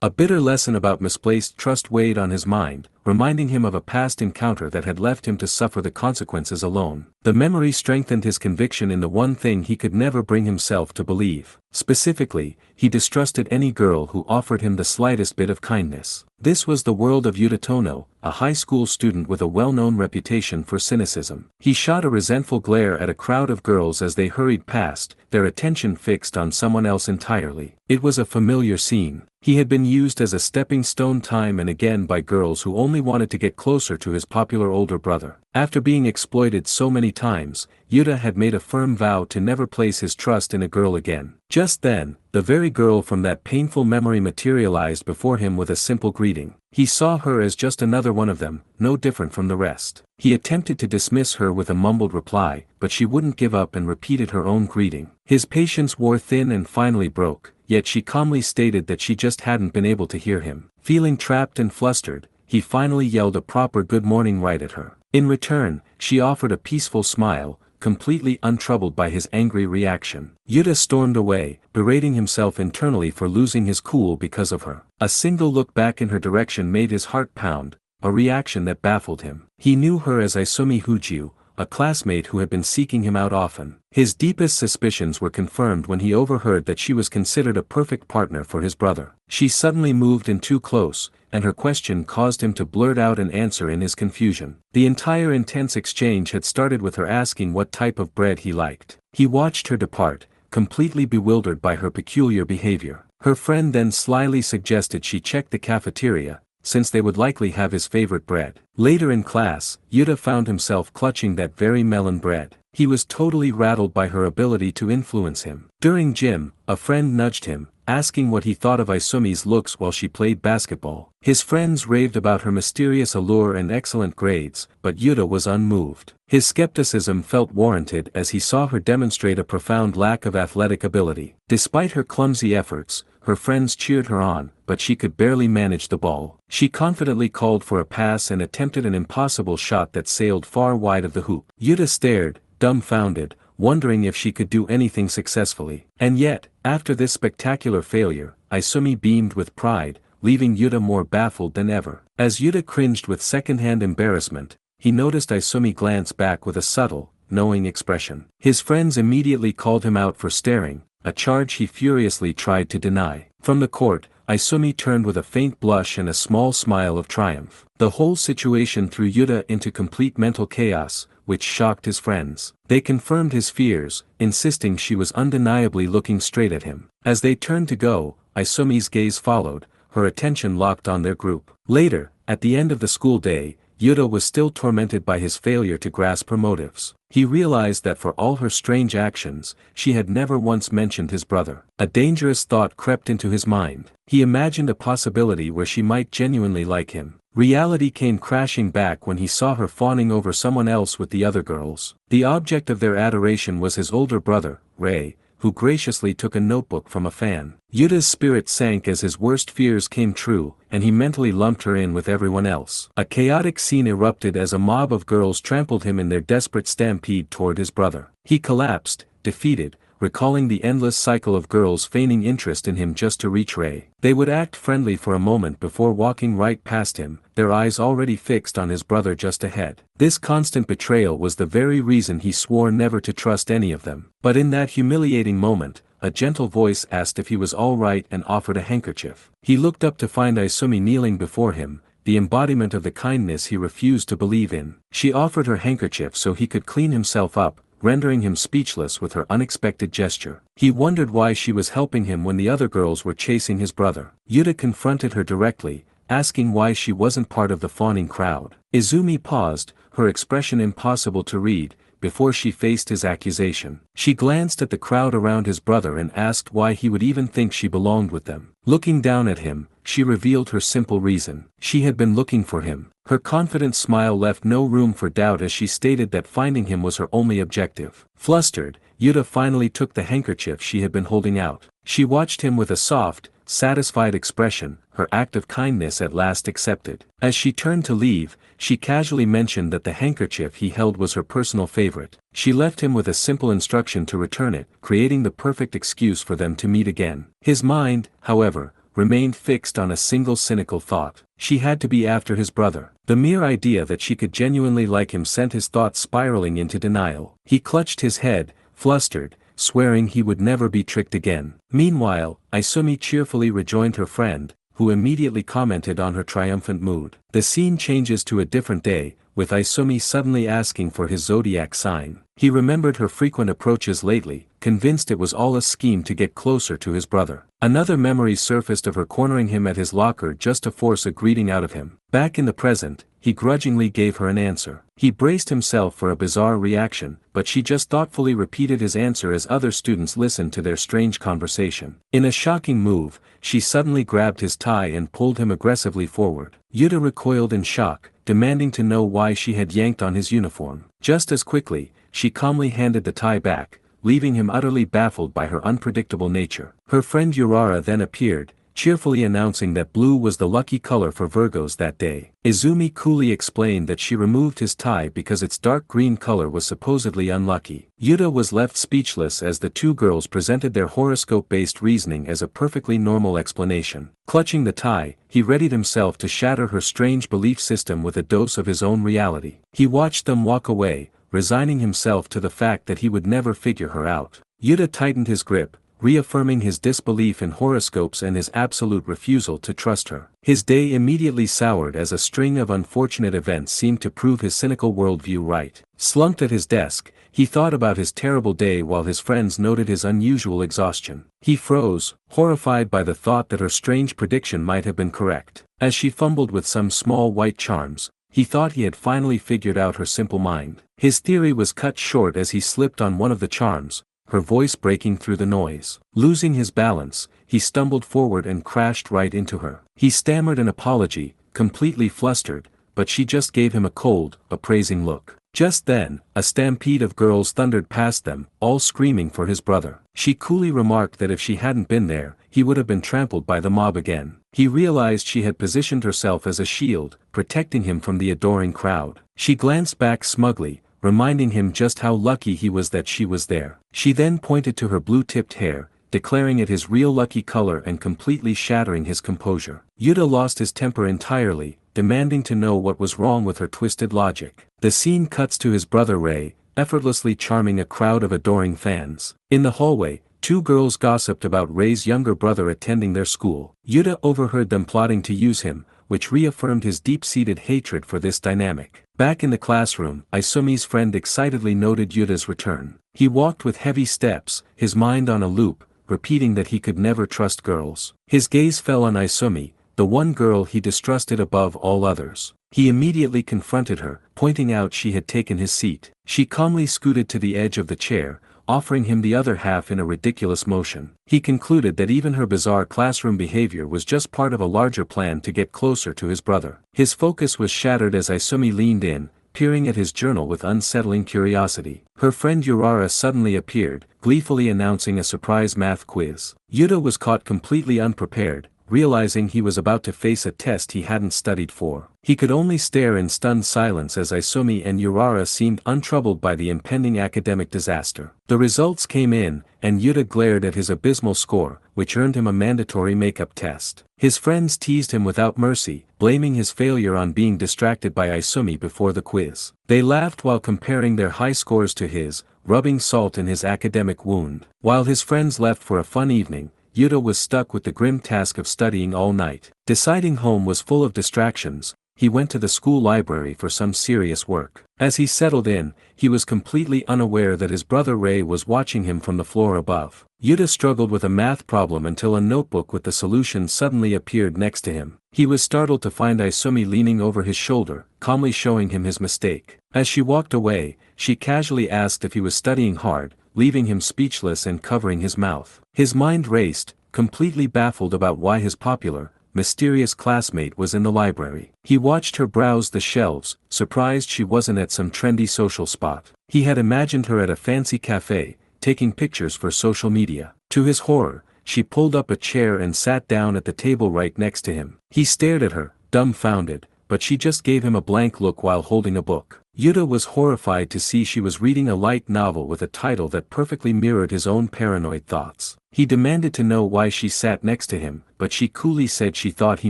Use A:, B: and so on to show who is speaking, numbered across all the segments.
A: A bitter lesson about misplaced trust weighed on his mind, reminding him of a past encounter that had left him to suffer the consequences alone. The memory strengthened his conviction in the one thing he could never bring himself to believe. Specifically, he distrusted any girl who offered him the slightest bit of kindness. This was the world of Yuta Tono, a high school student with a well-known reputation for cynicism. He shot a resentful glare at a crowd of girls as they hurried past, their attention fixed on someone else entirely. It was a familiar scene. He had been used as a stepping stone time and again by girls who only wanted to get closer to his popular older brother. After being exploited so many times, Yuta had made a firm vow to never place his trust in a girl again. Just then, the very girl from that painful memory materialized before him with a simple greeting. He saw her as just another one of them, no different from the rest. He attempted to dismiss her with a mumbled reply, but she wouldn't give up and repeated her own greeting. His patience wore thin and finally broke, yet she calmly stated that she just hadn't been able to hear him. Feeling trapped and flustered, he finally yelled a proper good morning right at her. In return, she offered a peaceful smile, completely untroubled by his angry reaction. Yuta stormed away, berating himself internally for losing his cool because of her. A single look back in her direction made his heart pound, a reaction that baffled him. He knew her as Isumi Hujyu, a classmate who had been seeking him out often. His deepest suspicions were confirmed when he overheard that she was considered a perfect partner for his brother. She suddenly moved in too close, and her question caused him to blurt out an answer in his confusion. The entire intense exchange had started with her asking what type of bread he liked. He watched her depart, completely bewildered by her peculiar behavior. Her friend then slyly suggested she check the cafeteria, since they would likely have his favorite bread. Later in class, Yuta found himself clutching that very melon bread. He was totally rattled by her ability to influence him. During gym, a friend nudged him, asking what he thought of Isumi's looks while she played basketball. His friends raved about her mysterious allure and excellent grades, but Yuta was unmoved. His skepticism felt warranted as he saw her demonstrate a profound lack of athletic ability. Despite her clumsy efforts, her friends cheered her on, but she could barely manage the ball. She confidently called for a pass and attempted an impossible shot that sailed far wide of the hoop. Yuta stared, dumbfounded, wondering if she could do anything successfully. And yet, after this spectacular failure, Isumi beamed with pride, leaving Yuta more baffled than ever. As Yuta cringed with secondhand embarrassment, he noticed Isumi glance back with a subtle, knowing expression. His friends immediately called him out for staring, a charge he furiously tried to deny. From the court, Isumi turned with a faint blush and a small smile of triumph. The whole situation threw Yuta into complete mental chaos, which shocked his friends. They confirmed his fears, insisting she was undeniably looking straight at him. As they turned to go, Isumi's gaze followed, her attention locked on their group. Later, at the end of the school day, Yuta was still tormented by his failure to grasp her motives. He realized that for all her strange actions, she had never once mentioned his brother. A dangerous thought crept into his mind. He imagined a possibility where she might genuinely like him. Reality came crashing back when he saw her fawning over someone else with the other girls. The object of their adoration was his older brother, Rei, who graciously took a notebook from a fan. Yuta's spirit sank as his worst fears came true, and he mentally lumped her in with everyone else. A chaotic scene erupted as a mob of girls trampled him in their desperate stampede toward his brother. He collapsed, defeated, recalling the endless cycle of girls feigning interest in him just to reach Rei. They would act friendly for a moment before walking right past him, their eyes already fixed on his brother just ahead. This constant betrayal was the very reason he swore never to trust any of them. But in that humiliating moment, a gentle voice asked if he was all right and offered a handkerchief. He looked up to find Isumi kneeling before him, the embodiment of the kindness he refused to believe in. She offered her handkerchief so he could clean himself up, rendering him speechless with her unexpected gesture. He wondered why she was helping him when the other girls were chasing his brother. Yuta confronted her directly, asking why she wasn't part of the fawning crowd. Izumi paused, her expression impossible to read, before she faced his accusation. She glanced at the crowd around his brother and asked why he would even think she belonged with them. Looking down at him, she revealed her simple reason. She had been looking for him. Her confident smile left no room for doubt as she stated that finding him was her only objective. Flustered, Yuta finally took the handkerchief she had been holding out. She watched him with a soft, satisfied expression, her act of kindness at last accepted. As she turned to leave, she casually mentioned that the handkerchief he held was her personal favorite. She left him with a simple instruction to return it, creating the perfect excuse for them to meet again. His mind, however, remained fixed on a single cynical thought. She had to be after his brother. The mere idea that she could genuinely like him sent his thoughts spiraling into denial. He clutched his head, flustered, swearing he would never be tricked again. Meanwhile, Isumi cheerfully rejoined her friend, who immediately commented on her triumphant mood. The scene changes to a different day, with Isumi suddenly asking for his zodiac sign. He remembered her frequent approaches lately, convinced it was all a scheme to get closer to his brother. Another memory surfaced of her cornering him at his locker just to force a greeting out of him. Back in the present, he grudgingly gave her an answer. He braced himself for a bizarre reaction, but she just thoughtfully repeated his answer as other students listened to their strange conversation. In a shocking move, she suddenly grabbed his tie and pulled him aggressively forward. Yuta recoiled in shock, demanding to know why she had yanked on his uniform. Just as quickly, she calmly handed the tie back, leaving him utterly baffled by her unpredictable nature. Her friend Urara then appeared, cheerfully announcing that blue was the lucky color for Virgos that day. Izumi coolly explained that she removed his tie because its dark green color was supposedly unlucky. Yuta was left speechless as the two girls presented their horoscope-based reasoning as a perfectly normal explanation. Clutching the tie, he readied himself to shatter her strange belief system with a dose of his own reality. He watched them walk away, resigning himself to the fact that he would never figure her out. Yuta tightened his grip, reaffirming his disbelief in horoscopes and his absolute refusal to trust her. His day immediately soured as a string of unfortunate events seemed to prove his cynical worldview right. Slumped at his desk, he thought about his terrible day while his friends noted his unusual exhaustion. He froze, horrified by the thought that her strange prediction might have been correct. As she fumbled with some small white charms, he thought he had finally figured out her simple mind. His theory was cut short as he slipped on one of the charms, her voice breaking through the noise. Losing his balance, he stumbled forward and crashed right into her. He stammered an apology, completely flustered, but she just gave him a cold, appraising look. Just then, a stampede of girls thundered past them, all screaming for his brother. She coolly remarked that if she hadn't been there, he would have been trampled by the mob again. He realized she had positioned herself as a shield, protecting him from the adoring crowd. She glanced back smugly, reminding him just how lucky he was that she was there. She then pointed to her blue-tipped hair, declaring it his real lucky color and completely shattering his composure. Yuta lost his temper entirely, demanding to know what was wrong with her twisted logic. The scene cuts to his brother Rei, effortlessly charming a crowd of adoring fans. In the hallway, two girls gossiped about Rei's younger brother attending their school. Yuta overheard them plotting to use him, which reaffirmed his deep-seated hatred for this dynamic. Back in the classroom, Isumi's friend excitedly noted Yuta's return. He walked with heavy steps, his mind on a loop, repeating that he could never trust girls. His gaze fell on Isumi, the one girl he distrusted above all others. He immediately confronted her, pointing out she had taken his seat. She calmly scooted to the edge of the chair, offering him the other half in a ridiculous motion. He concluded that even her bizarre classroom behavior was just part of a larger plan to get closer to his brother. His focus was shattered as Isumi leaned in, peering at his journal with unsettling curiosity. Her friend Urara suddenly appeared, gleefully announcing a surprise math quiz. Yuta was caught completely unprepared, realizing he was about to face a test he hadn't studied for. He could only stare in stunned silence as Isumi and Urara seemed untroubled by the impending academic disaster. The results came in, and Yuta glared at his abysmal score, which earned him a mandatory makeup test. His friends teased him without mercy, blaming his failure on being distracted by Isumi before the quiz. They laughed while comparing their high scores to his, rubbing salt in his academic wound. While his friends left for a fun evening, Yuta was stuck with the grim task of studying all night. Deciding home was full of distractions, he went to the school library for some serious work. As he settled in, he was completely unaware that his brother Rei was watching him from the floor above. Yuta struggled with a math problem until a notebook with the solution suddenly appeared next to him. He was startled to find Isumi leaning over his shoulder, calmly showing him his mistake. As she walked away, she casually asked if he was studying hard, leaving him speechless and covering his mouth. His mind raced, completely baffled about why his popular, mysterious classmate was in the library. He watched her browse the shelves, surprised she wasn't at some trendy social spot. He had imagined her at a fancy cafe, taking pictures for social media. To his horror, she pulled up a chair and sat down at the table right next to him. He stared at her, dumbfounded, but she just gave him a blank look while holding a book. Yuta was horrified to see she was reading a light novel with a title that perfectly mirrored his own paranoid thoughts. He demanded to know why she sat next to him, but she coolly said she thought he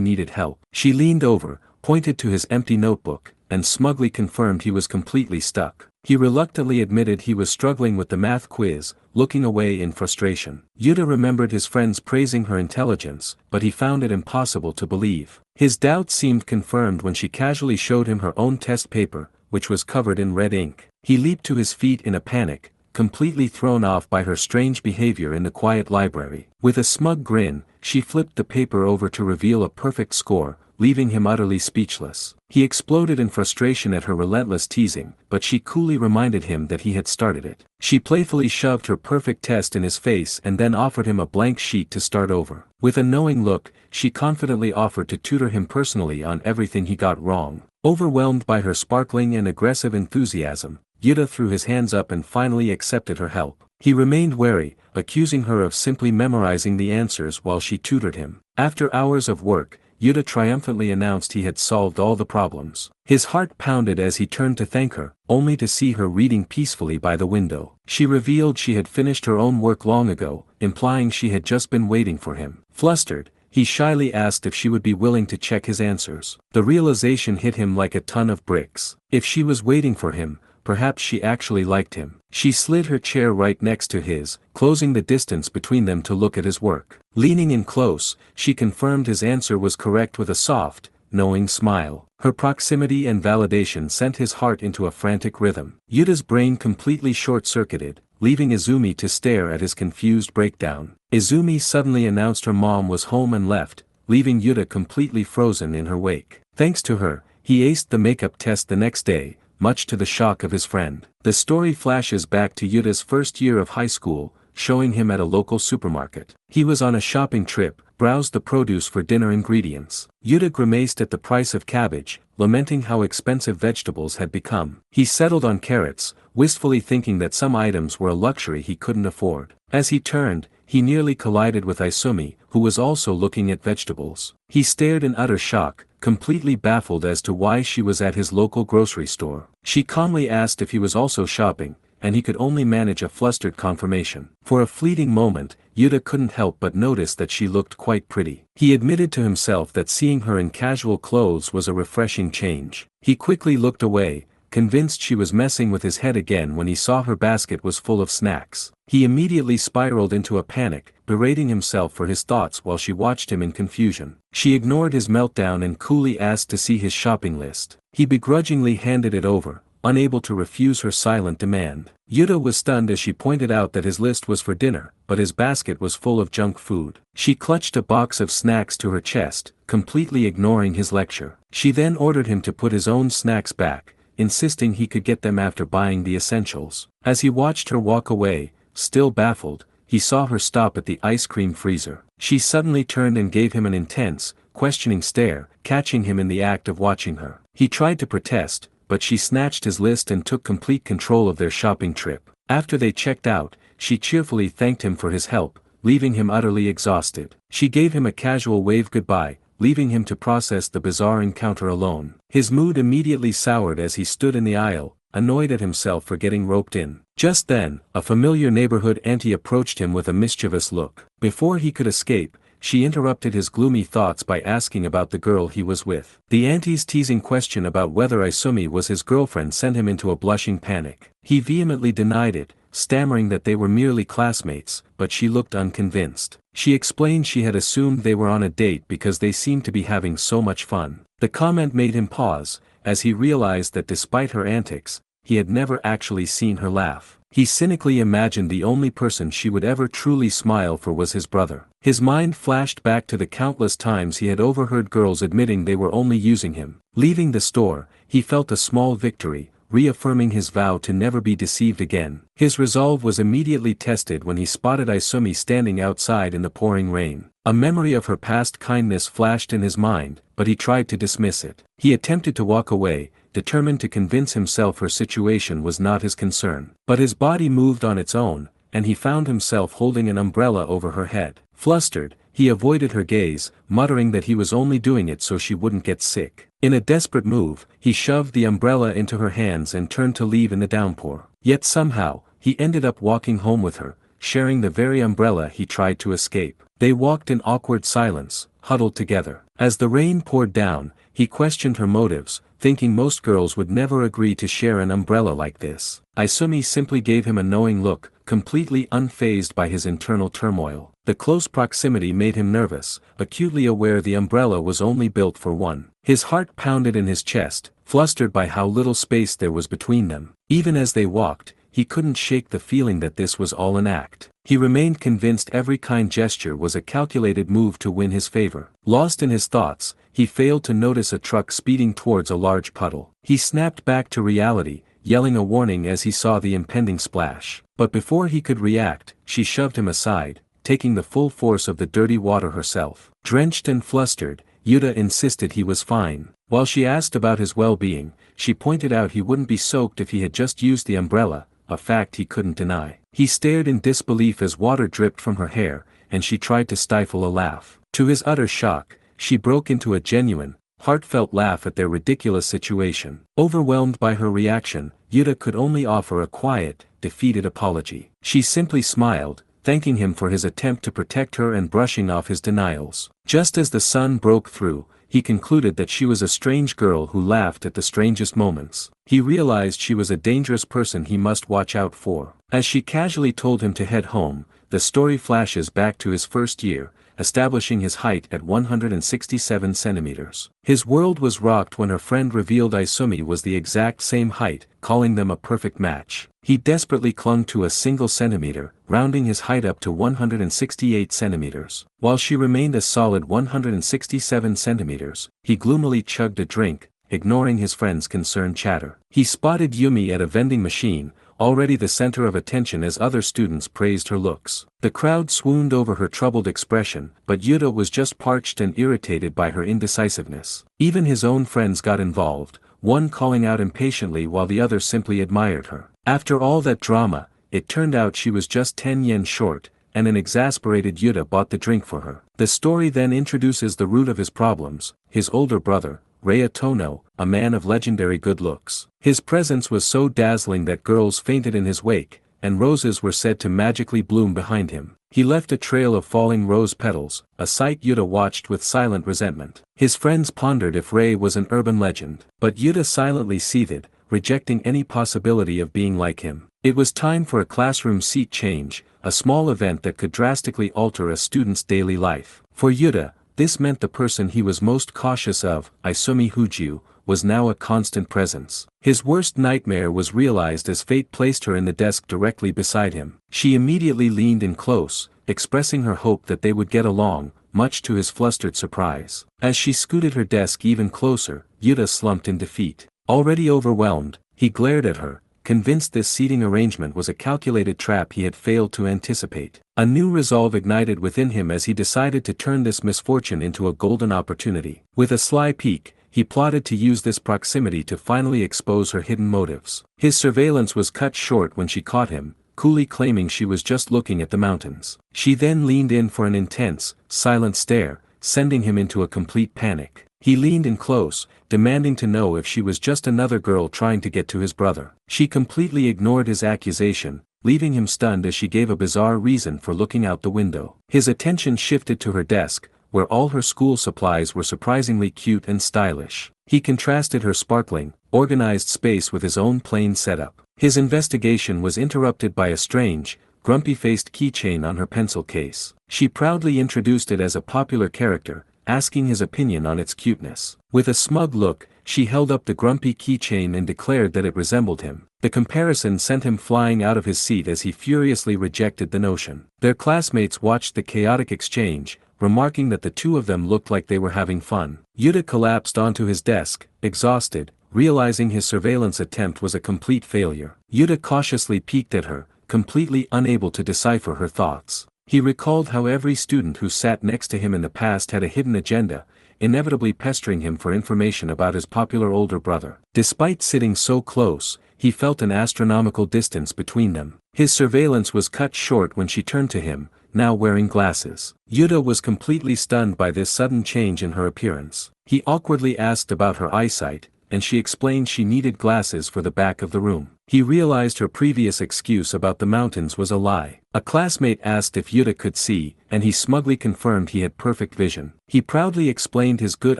A: needed help. She leaned over, pointed to his empty notebook, and smugly confirmed he was completely stuck. He reluctantly admitted he was struggling with the math quiz, looking away in frustration. Yuta remembered his friends praising her intelligence, but he found it impossible to believe. His doubts seemed confirmed when she casually showed him her own test paper, which was covered in red ink. He leaped to his feet in a panic, completely thrown off by her strange behavior in the quiet library. With a smug grin, she flipped the paper over to reveal a perfect score, leaving him utterly speechless. He exploded in frustration at her relentless teasing, but she coolly reminded him that he had started it. She playfully shoved her perfect test in his face and then offered him a blank sheet to start over. With a knowing look, she confidently offered to tutor him personally on everything he got wrong. Overwhelmed by her sparkling and aggressive enthusiasm, Yuta threw his hands up and finally accepted her help. He remained wary, accusing her of simply memorizing the answers while she tutored him. After hours of work, Yuta triumphantly announced he had solved all the problems. His heart pounded as he turned to thank her, only to see her reading peacefully by the window. She revealed she had finished her own work long ago, implying she had just been waiting for him. Flustered, he shyly asked if she would be willing to check his answers. The realization hit him like a ton of bricks. If she was waiting for him, perhaps she actually liked him. She slid her chair right next to his, closing the distance between them to look at his work. Leaning in close, she confirmed his answer was correct with a soft, knowing smile. Her proximity and validation sent his heart into a frantic rhythm. Yuta's brain completely short-circuited, leaving Izumi to stare at his confused breakdown. Izumi suddenly announced her mom was home and left, leaving Yuta completely frozen in her wake. Thanks to her, he aced the makeup test the next day, much to the shock of his friend. The story flashes back to Yuta's first year of high school, showing him at a local supermarket. He was on a shopping trip, browsed the produce for dinner ingredients. Yuta grimaced at the price of cabbage, lamenting how expensive vegetables had become. He settled on carrots, wistfully thinking that some items were a luxury he couldn't afford. As he turned, he nearly collided with Isumi, who was also looking at vegetables. He stared in utter shock, completely baffled as to why she was at his local grocery store. She calmly asked if he was also shopping, and he could only manage a flustered confirmation. For a fleeting moment, Yuta couldn't help but notice that she looked quite pretty. He admitted to himself that seeing her in casual clothes was a refreshing change. He quickly looked away, convinced she was messing with his head again when he saw her basket was full of snacks. He immediately spiraled into a panic, berating himself for his thoughts while she watched him in confusion. She ignored his meltdown and coolly asked to see his shopping list. He begrudgingly handed it over, unable to refuse her silent demand. Yuta was stunned as she pointed out that his list was for dinner, but his basket was full of junk food. She clutched a box of snacks to her chest, completely ignoring his lecture. She then ordered him to put his own snacks back, insisting he could get them after buying the essentials. As he watched her walk away, still baffled, he saw her stop at the ice cream freezer. She suddenly turned and gave him an intense, questioning stare, catching him in the act of watching her. He tried to protest, but she snatched his list and took complete control of their shopping trip. After they checked out, she cheerfully thanked him for his help, leaving him utterly exhausted. She gave him a casual wave goodbye, leaving him to process the bizarre encounter alone. His mood immediately soured as he stood in the aisle, annoyed at himself for getting roped in. Just then, a familiar neighborhood auntie approached him with a mischievous look. Before he could escape, she interrupted his gloomy thoughts by asking about the girl he was with. The auntie's teasing question about whether Isumi was his girlfriend sent him into a blushing panic. He vehemently denied it, stammering that they were merely classmates, but she looked unconvinced. She explained she had assumed they were on a date because they seemed to be having so much fun. The comment made him pause, as he realized that despite her antics, he had never actually seen her laugh. He cynically imagined the only person she would ever truly smile for was his brother. His mind flashed back to the countless times he had overheard girls admitting they were only using him. Leaving the store, he felt a small victory, reaffirming his vow to never be deceived again. His resolve was immediately tested when he spotted Isumi standing outside in the pouring rain. A memory of her past kindness flashed in his mind, but he tried to dismiss it. He attempted to walk away, determined to convince himself her situation was not his concern. But his body moved on its own, and he found himself holding an umbrella over her head. Flustered, he avoided her gaze, muttering that he was only doing it so she wouldn't get sick. In a desperate move, he shoved the umbrella into her hands and turned to leave in the downpour. Yet somehow, he ended up walking home with her, sharing the very umbrella he tried to escape. They walked in awkward silence, huddled together. As the rain poured down, he questioned her motives, thinking most girls would never agree to share an umbrella like this. Isumi simply gave him a knowing look, completely unfazed by his internal turmoil. The close proximity made him nervous, acutely aware the umbrella was only built for one. His heart pounded in his chest, flustered by how little space there was between them. Even as they walked, he couldn't shake the feeling that this was all an act. He remained convinced every kind gesture was a calculated move to win his favor. Lost in his thoughts, he failed to notice a truck speeding towards a large puddle. He snapped back to reality, yelling a warning as he saw the impending splash. But before he could react, she shoved him aside, taking the full force of the dirty water herself. Drenched and flustered, Yuta insisted he was fine. While she asked about his well-being, she pointed out he wouldn't be soaked if he had just used the umbrella, a fact he couldn't deny. He stared in disbelief as water dripped from her hair, and she tried to stifle a laugh. To his utter shock, she broke into a genuine, heartfelt laugh at their ridiculous situation. Overwhelmed by her reaction, Yuta could only offer a quiet, defeated apology. She simply smiled, thanking him for his attempt to protect her and brushing off his denials. Just as the sun broke through, he concluded that she was a strange girl who laughed at the strangest moments. He realized she was a dangerous person he must watch out for. As she casually told him to head home, the story flashes back to his first year, establishing his height at 167 centimeters. His world was rocked when her friend revealed Isumi was the exact same height, calling them a perfect match. He desperately clung to a single centimeter, rounding his height up to 168 centimeters. While she remained a solid 167 centimeters, he gloomily chugged a drink, ignoring his friend's concerned chatter. He spotted Yumi at a vending machine, already the center of attention as other students praised her looks. The crowd swooned over her troubled expression, but Yuta was just parched and irritated by her indecisiveness. Even his own friends got involved, one calling out impatiently while the other simply admired her. After all that drama, it turned out she was just 10 yen short, and an exasperated Yuta bought the drink for her. The story then introduces the root of his problems, his older brother, Rei Tono, a man of legendary good looks. His presence was so dazzling that girls fainted in his wake, and roses were said to magically bloom behind him. He left a trail of falling rose petals, a sight Yuta watched with silent resentment. His friends pondered if Rei was an urban legend, but Yuta silently seethed, rejecting any possibility of being like him. It was time for a classroom seat change, a small event that could drastically alter a student's daily life. For Yuta, this meant the person he was most cautious of, Isumi Huju, was now a constant presence. His worst nightmare was realized as fate placed her in the desk directly beside him. She immediately leaned in close, expressing her hope that they would get along, much to his flustered surprise. As she scooted her desk even closer, Yuta slumped in defeat. Already overwhelmed, he glared at her, convinced this seating arrangement was a calculated trap he had failed to anticipate. A new resolve ignited within him as he decided to turn this misfortune into a golden opportunity. With a sly peek, he plotted to use this proximity to finally expose her hidden motives. His surveillance was cut short when she caught him, coolly claiming she was just looking at the mountains. She then leaned in for an intense, silent stare, sending him into a complete panic. He leaned in close, demanding to know if she was just another girl trying to get to his brother. She completely ignored his accusation, leaving him stunned as she gave a bizarre reason for looking out the window. His attention shifted to her desk, where all her school supplies were surprisingly cute and stylish. He contrasted her sparkling, organized space with his own plain setup. His investigation was interrupted by a strange, grumpy-faced keychain on her pencil case. She proudly introduced it as a popular character, asking his opinion on its cuteness. With a smug look, she held up the grumpy keychain and declared that it resembled him. The comparison sent him flying out of his seat as he furiously rejected the notion. Their classmates watched the chaotic exchange, remarking that the two of them looked like they were having fun. Yuta collapsed onto his desk, exhausted, realizing his surveillance attempt was a complete failure. Yuta cautiously peeked at her, completely unable to decipher her thoughts. He recalled how every student who sat next to him in the past had a hidden agenda, inevitably pestering him for information about his popular older brother. Despite sitting so close, he felt an astronomical distance between them. His surveillance was cut short when she turned to him, now wearing glasses. Yuta was completely stunned by this sudden change in her appearance. He awkwardly asked about her eyesight, and she explained she needed glasses for the back of the room. He realized her previous excuse about the mountains was a lie. A classmate asked if Yuta could see, and he smugly confirmed he had perfect vision. He proudly explained his good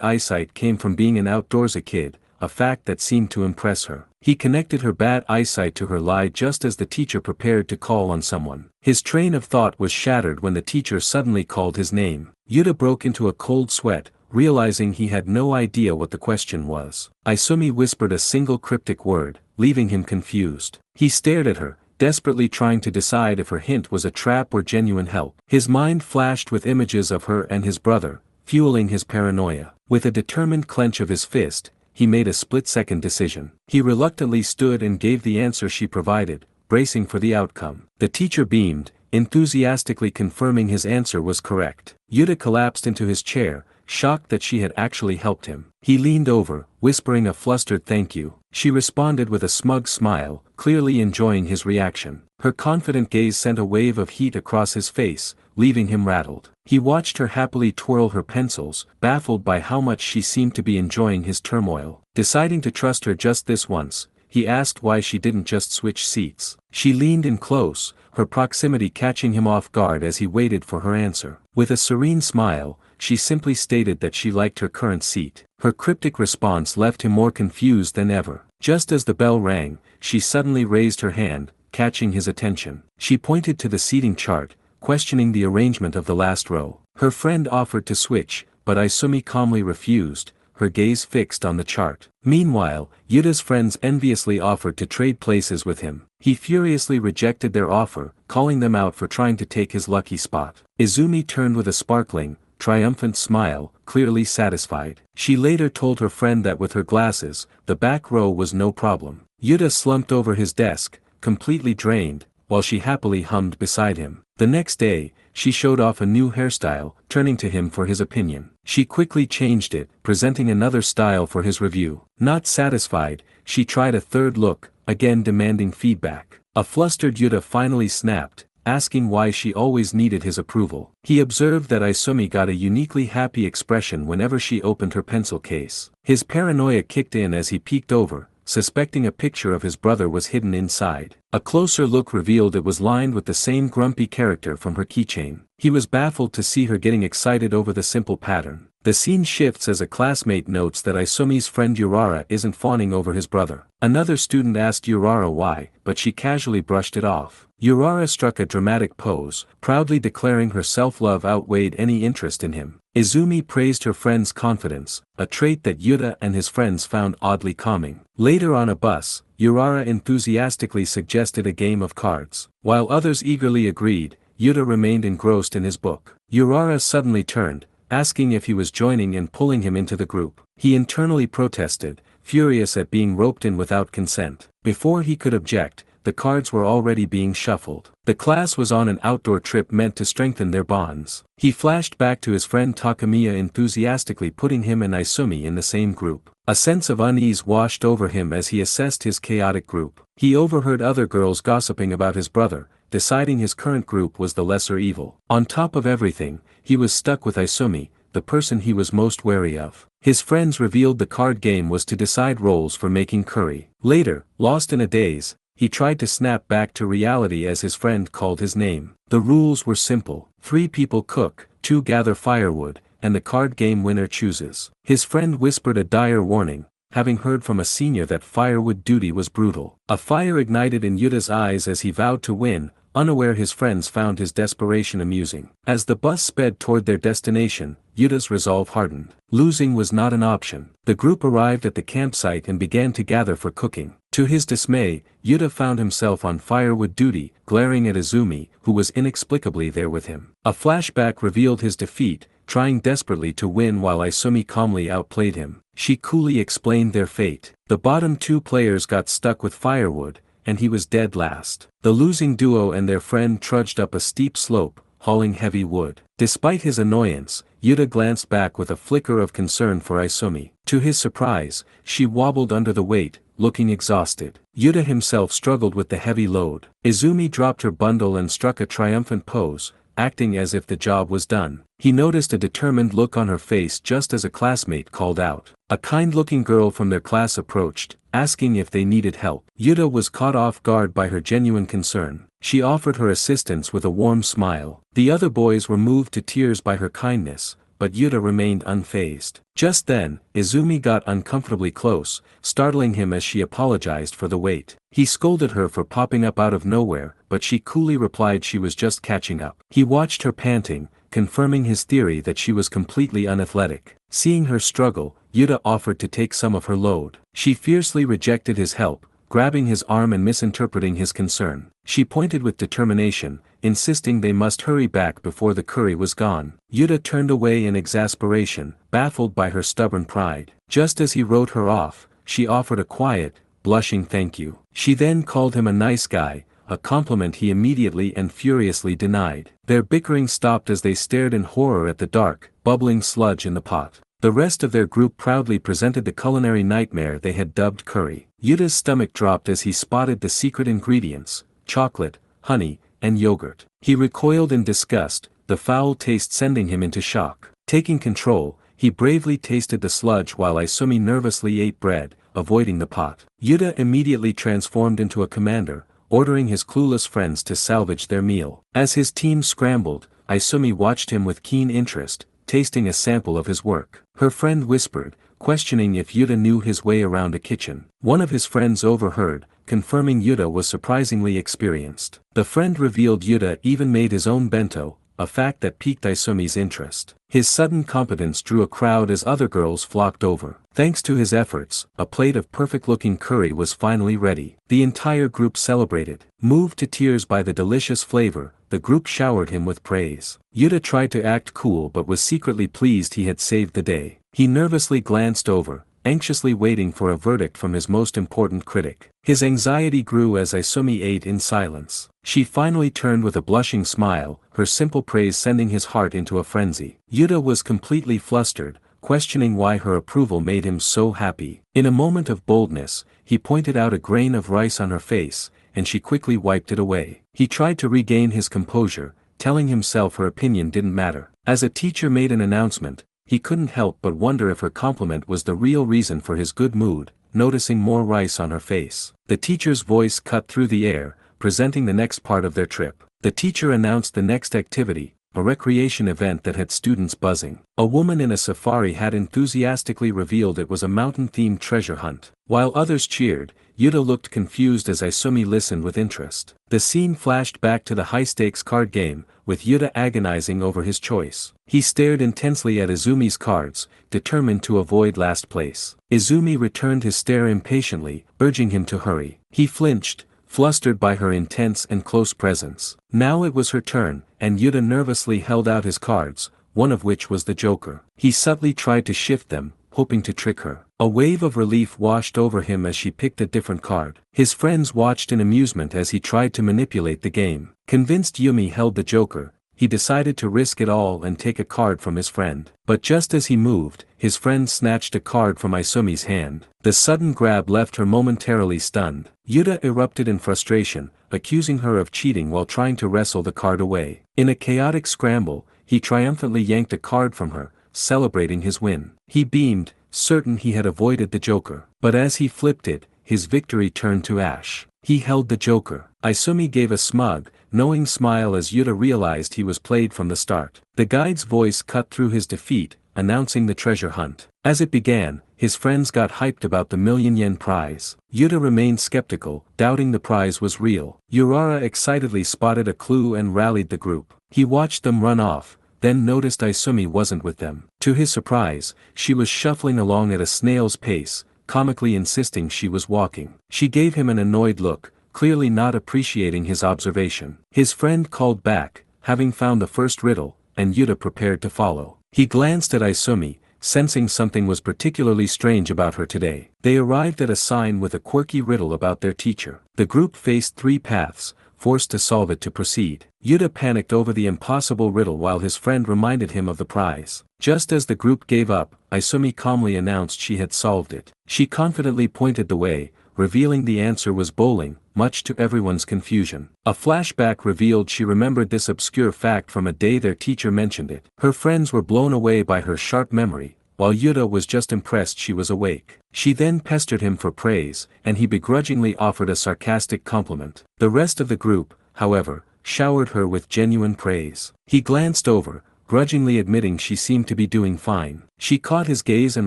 A: eyesight came from being an outdoorsy kid, a fact that seemed to impress her. He connected her bad eyesight to her lie just as the teacher prepared to call on someone. His train of thought was shattered when the teacher suddenly called his name. Yuta broke into a cold sweat, realizing he had no idea what the question was. Isumi whispered a single cryptic word, leaving him confused. He stared at her, desperately trying to decide if her hint was a trap or genuine help. His mind flashed with images of her and his brother, fueling his paranoia. With a determined clench of his fist, he made a split-second decision. He reluctantly stood and gave the answer she provided, bracing for the outcome. The teacher beamed, enthusiastically confirming his answer was correct. Yuta collapsed into his chair, shocked that she had actually helped him. He leaned over, whispering a flustered thank you. She responded with a smug smile, clearly enjoying his reaction. Her confident gaze sent a wave of heat across his face, leaving him rattled. He watched her happily twirl her pencils, baffled by how much she seemed to be enjoying his turmoil. Deciding to trust her just this once, he asked why she didn't just switch seats. She leaned in close, her proximity catching him off guard as he waited for her answer. With a serene smile, she simply stated that she liked her current seat. Her cryptic response left him more confused than ever. Just as the bell rang, she suddenly raised her hand, catching his attention. She pointed to the seating chart, questioning the arrangement of the last row. Her friend offered to switch, but Isumi calmly refused, her gaze fixed on the chart. Meanwhile, Yuta's friends enviously offered to trade places with him. He furiously rejected their offer, calling them out for trying to take his lucky spot. Izumi turned with a sparkling, triumphant smile, clearly satisfied. She later told her friend that with her glasses, the back row was no problem. Yuta slumped over his desk, completely drained, while she happily hummed beside him. The next day, she showed off a new hairstyle, turning to him for his opinion. She quickly changed it, presenting another style for his review. Not satisfied, she tried a third look, again demanding feedback. A flustered Yuta finally snapped, asking why she always needed his approval. He observed that Isumi got a uniquely happy expression whenever she opened her pencil case. His paranoia kicked in as he peeked over, suspecting a picture of his brother was hidden inside. A closer look revealed it was lined with the same grumpy character from her keychain. He was baffled to see her getting excited over the simple pattern. The scene shifts as a classmate notes that Isumi's friend Urara isn't fawning over his brother. Another student asked Urara why, but she casually brushed it off. Urara struck a dramatic pose, proudly declaring her self-love outweighed any interest in him. Izumi praised her friend's confidence, a trait that Yuta and his friends found oddly calming. Later on a bus, Urara enthusiastically suggested a game of cards. While others eagerly agreed, Yuta remained engrossed in his book. Urara suddenly turned, asking if he was joining and pulling him into the group. He internally protested, furious at being roped in without consent. Before he could object, the cards were already being shuffled. The class was on an outdoor trip meant to strengthen their bonds. He flashed back to his friend Takamiya enthusiastically putting him and Isumi in the same group. A sense of unease washed over him as he assessed his chaotic group. He overheard other girls gossiping about his brother, deciding his current group was the lesser evil. On top of everything, he was stuck with Isumi, the person he was most wary of. His friends revealed the card game was to decide roles for making curry. Later, lost in a daze, he tried to snap back to reality as his friend called his name. The rules were simple. 3 people cook, 2 gather firewood, and the card game winner chooses. His friend whispered a dire warning, having heard from a senior that firewood duty was brutal. A fire ignited in Yuta's eyes as he vowed to win, unaware his friends found his desperation amusing. As the bus sped toward their destination, Yuta's resolve hardened. Losing was not an option. The group arrived at the campsite and began to gather for cooking. To his dismay, Yuta found himself on firewood duty, glaring at Izumi, who was inexplicably there with him. A flashback revealed his defeat, trying desperately to win while Isumi calmly outplayed him. She coolly explained their fate. The bottom 2 players got stuck with firewood, and he was dead last. The losing duo and their friend trudged up a steep slope, hauling heavy wood. Despite his annoyance, Yuta glanced back with a flicker of concern for Isumi. To his surprise, she wobbled under the weight, looking exhausted. Yuta himself struggled with the heavy load. Izumi dropped her bundle and struck a triumphant pose, acting as if the job was done. He noticed a determined look on her face just as a classmate called out. A kind-looking girl from their class approached, asking if they needed help. Yuta was caught off guard by her genuine concern. She offered her assistance with a warm smile. The other boys were moved to tears by her kindness, but Yuta remained unfazed. Just then, Izumi got uncomfortably close, startling him as she apologized for the wait. He scolded her for popping up out of nowhere, but she coolly replied she was just catching up. He watched her panting, confirming his theory that she was completely unathletic. Seeing her struggle, Yuta offered to take some of her load. She fiercely rejected his help, grabbing his arm and misinterpreting his concern. She pointed with determination, insisting they must hurry back before the curry was gone. Yuta turned away in exasperation, baffled by her stubborn pride. Just as he wrote her off, she offered a quiet, blushing thank you. She then called him a nice guy, a compliment he immediately and furiously denied. Their bickering stopped as they stared in horror at the dark, bubbling sludge in the pot. The rest of their group proudly presented the culinary nightmare they had dubbed curry. Yuta's stomach dropped as he spotted the secret ingredients: chocolate, honey, and yogurt. He recoiled in disgust, the foul taste sending him into shock. Taking control, he bravely tasted the sludge while Isumi nervously ate bread, avoiding the pot. Yuta immediately transformed into a commander, ordering his clueless friends to salvage their meal. As his team scrambled, Isumi watched him with keen interest, tasting a sample of his work. Her friend whispered, questioning if Yuta knew his way around a kitchen. One of his friends overheard, confirming Yuta was surprisingly experienced. The friend revealed Yuta even made his own bento, a fact that piqued Isumi's interest. His sudden competence drew a crowd as other girls flocked over. Thanks to his efforts, a plate of perfect-looking curry was finally ready. The entire group celebrated. Moved to tears by the delicious flavor, the group showered him with praise. Yuta tried to act cool but was secretly pleased he had saved the day. He nervously glanced over, anxiously waiting for a verdict from his most important critic. His anxiety grew as Isumi ate in silence. She finally turned with a blushing smile, her simple praise sending his heart into a frenzy. Yuta was completely flustered, questioning why her approval made him so happy. In a moment of boldness, he pointed out a grain of rice on her face, and she quickly wiped it away. He tried to regain his composure, telling himself her opinion didn't matter. As a teacher made an announcement, he couldn't help but wonder if her compliment was the real reason for his good mood, noticing more rice on her face. The teacher's voice cut through the air, presenting the next part of their trip. The teacher announced the next activity, a recreation event that had students buzzing. A woman in a safari hat enthusiastically revealed it was a mountain-themed treasure hunt. While others cheered, Yuta looked confused as Isumi listened with interest. The scene flashed back to the high-stakes card game, with Yuta agonizing over his choice. He stared intensely at Izumi's cards, determined to avoid last place. Izumi returned his stare impatiently, urging him to hurry. He flinched, flustered by her intense and close presence. Now it was her turn, and Yuta nervously held out his cards, one of which was the Joker. He subtly tried to shift them, hoping to trick her. A wave of relief washed over him as she picked a different card. His friends watched in amusement as he tried to manipulate the game. Convinced Yumi held the Joker, he decided to risk it all and take a card from his friend. But just as he moved, his friend snatched a card from Isumi's hand. The sudden grab left her momentarily stunned. Yuta erupted in frustration, accusing her of cheating while trying to wrestle the card away. In a chaotic scramble, he triumphantly yanked a card from her, celebrating his win. He beamed, certain he had avoided the Joker. But as he flipped it, his victory turned to ash. He held the Joker. Isumi gave a smug, knowing smile as Yuta realized he was played from the start. The guide's voice cut through his defeat, announcing the treasure hunt. As it began, his friends got hyped about the million-yen prize. Yuta remained skeptical, doubting the prize was real. Urara excitedly spotted a clue and rallied the group. He watched them run off, then noticed Isumi wasn't with them. To his surprise, she was shuffling along at a snail's pace, comically insisting she was walking. She gave him an annoyed look, clearly not appreciating his observation. His friend called back, having found the first riddle, and Yuta prepared to follow. He glanced at Isumi, sensing something was particularly strange about her today. They arrived at a sign with a quirky riddle about their teacher. The group faced three paths, forced to solve it to proceed. Yuta panicked over the impossible riddle while his friend reminded him of the prize. Just as the group gave up, Isumi calmly announced she had solved it. She confidently pointed the way, revealing the answer was bowling, much to everyone's confusion. A flashback revealed she remembered this obscure fact from a day their teacher mentioned it. Her friends were blown away by her sharp memory, while Yuta was just impressed she was awake. She then pestered him for praise, and he begrudgingly offered a sarcastic compliment. The rest of the group, however, showered her with genuine praise. He glanced over, grudgingly admitting she seemed to be doing fine. She caught his gaze and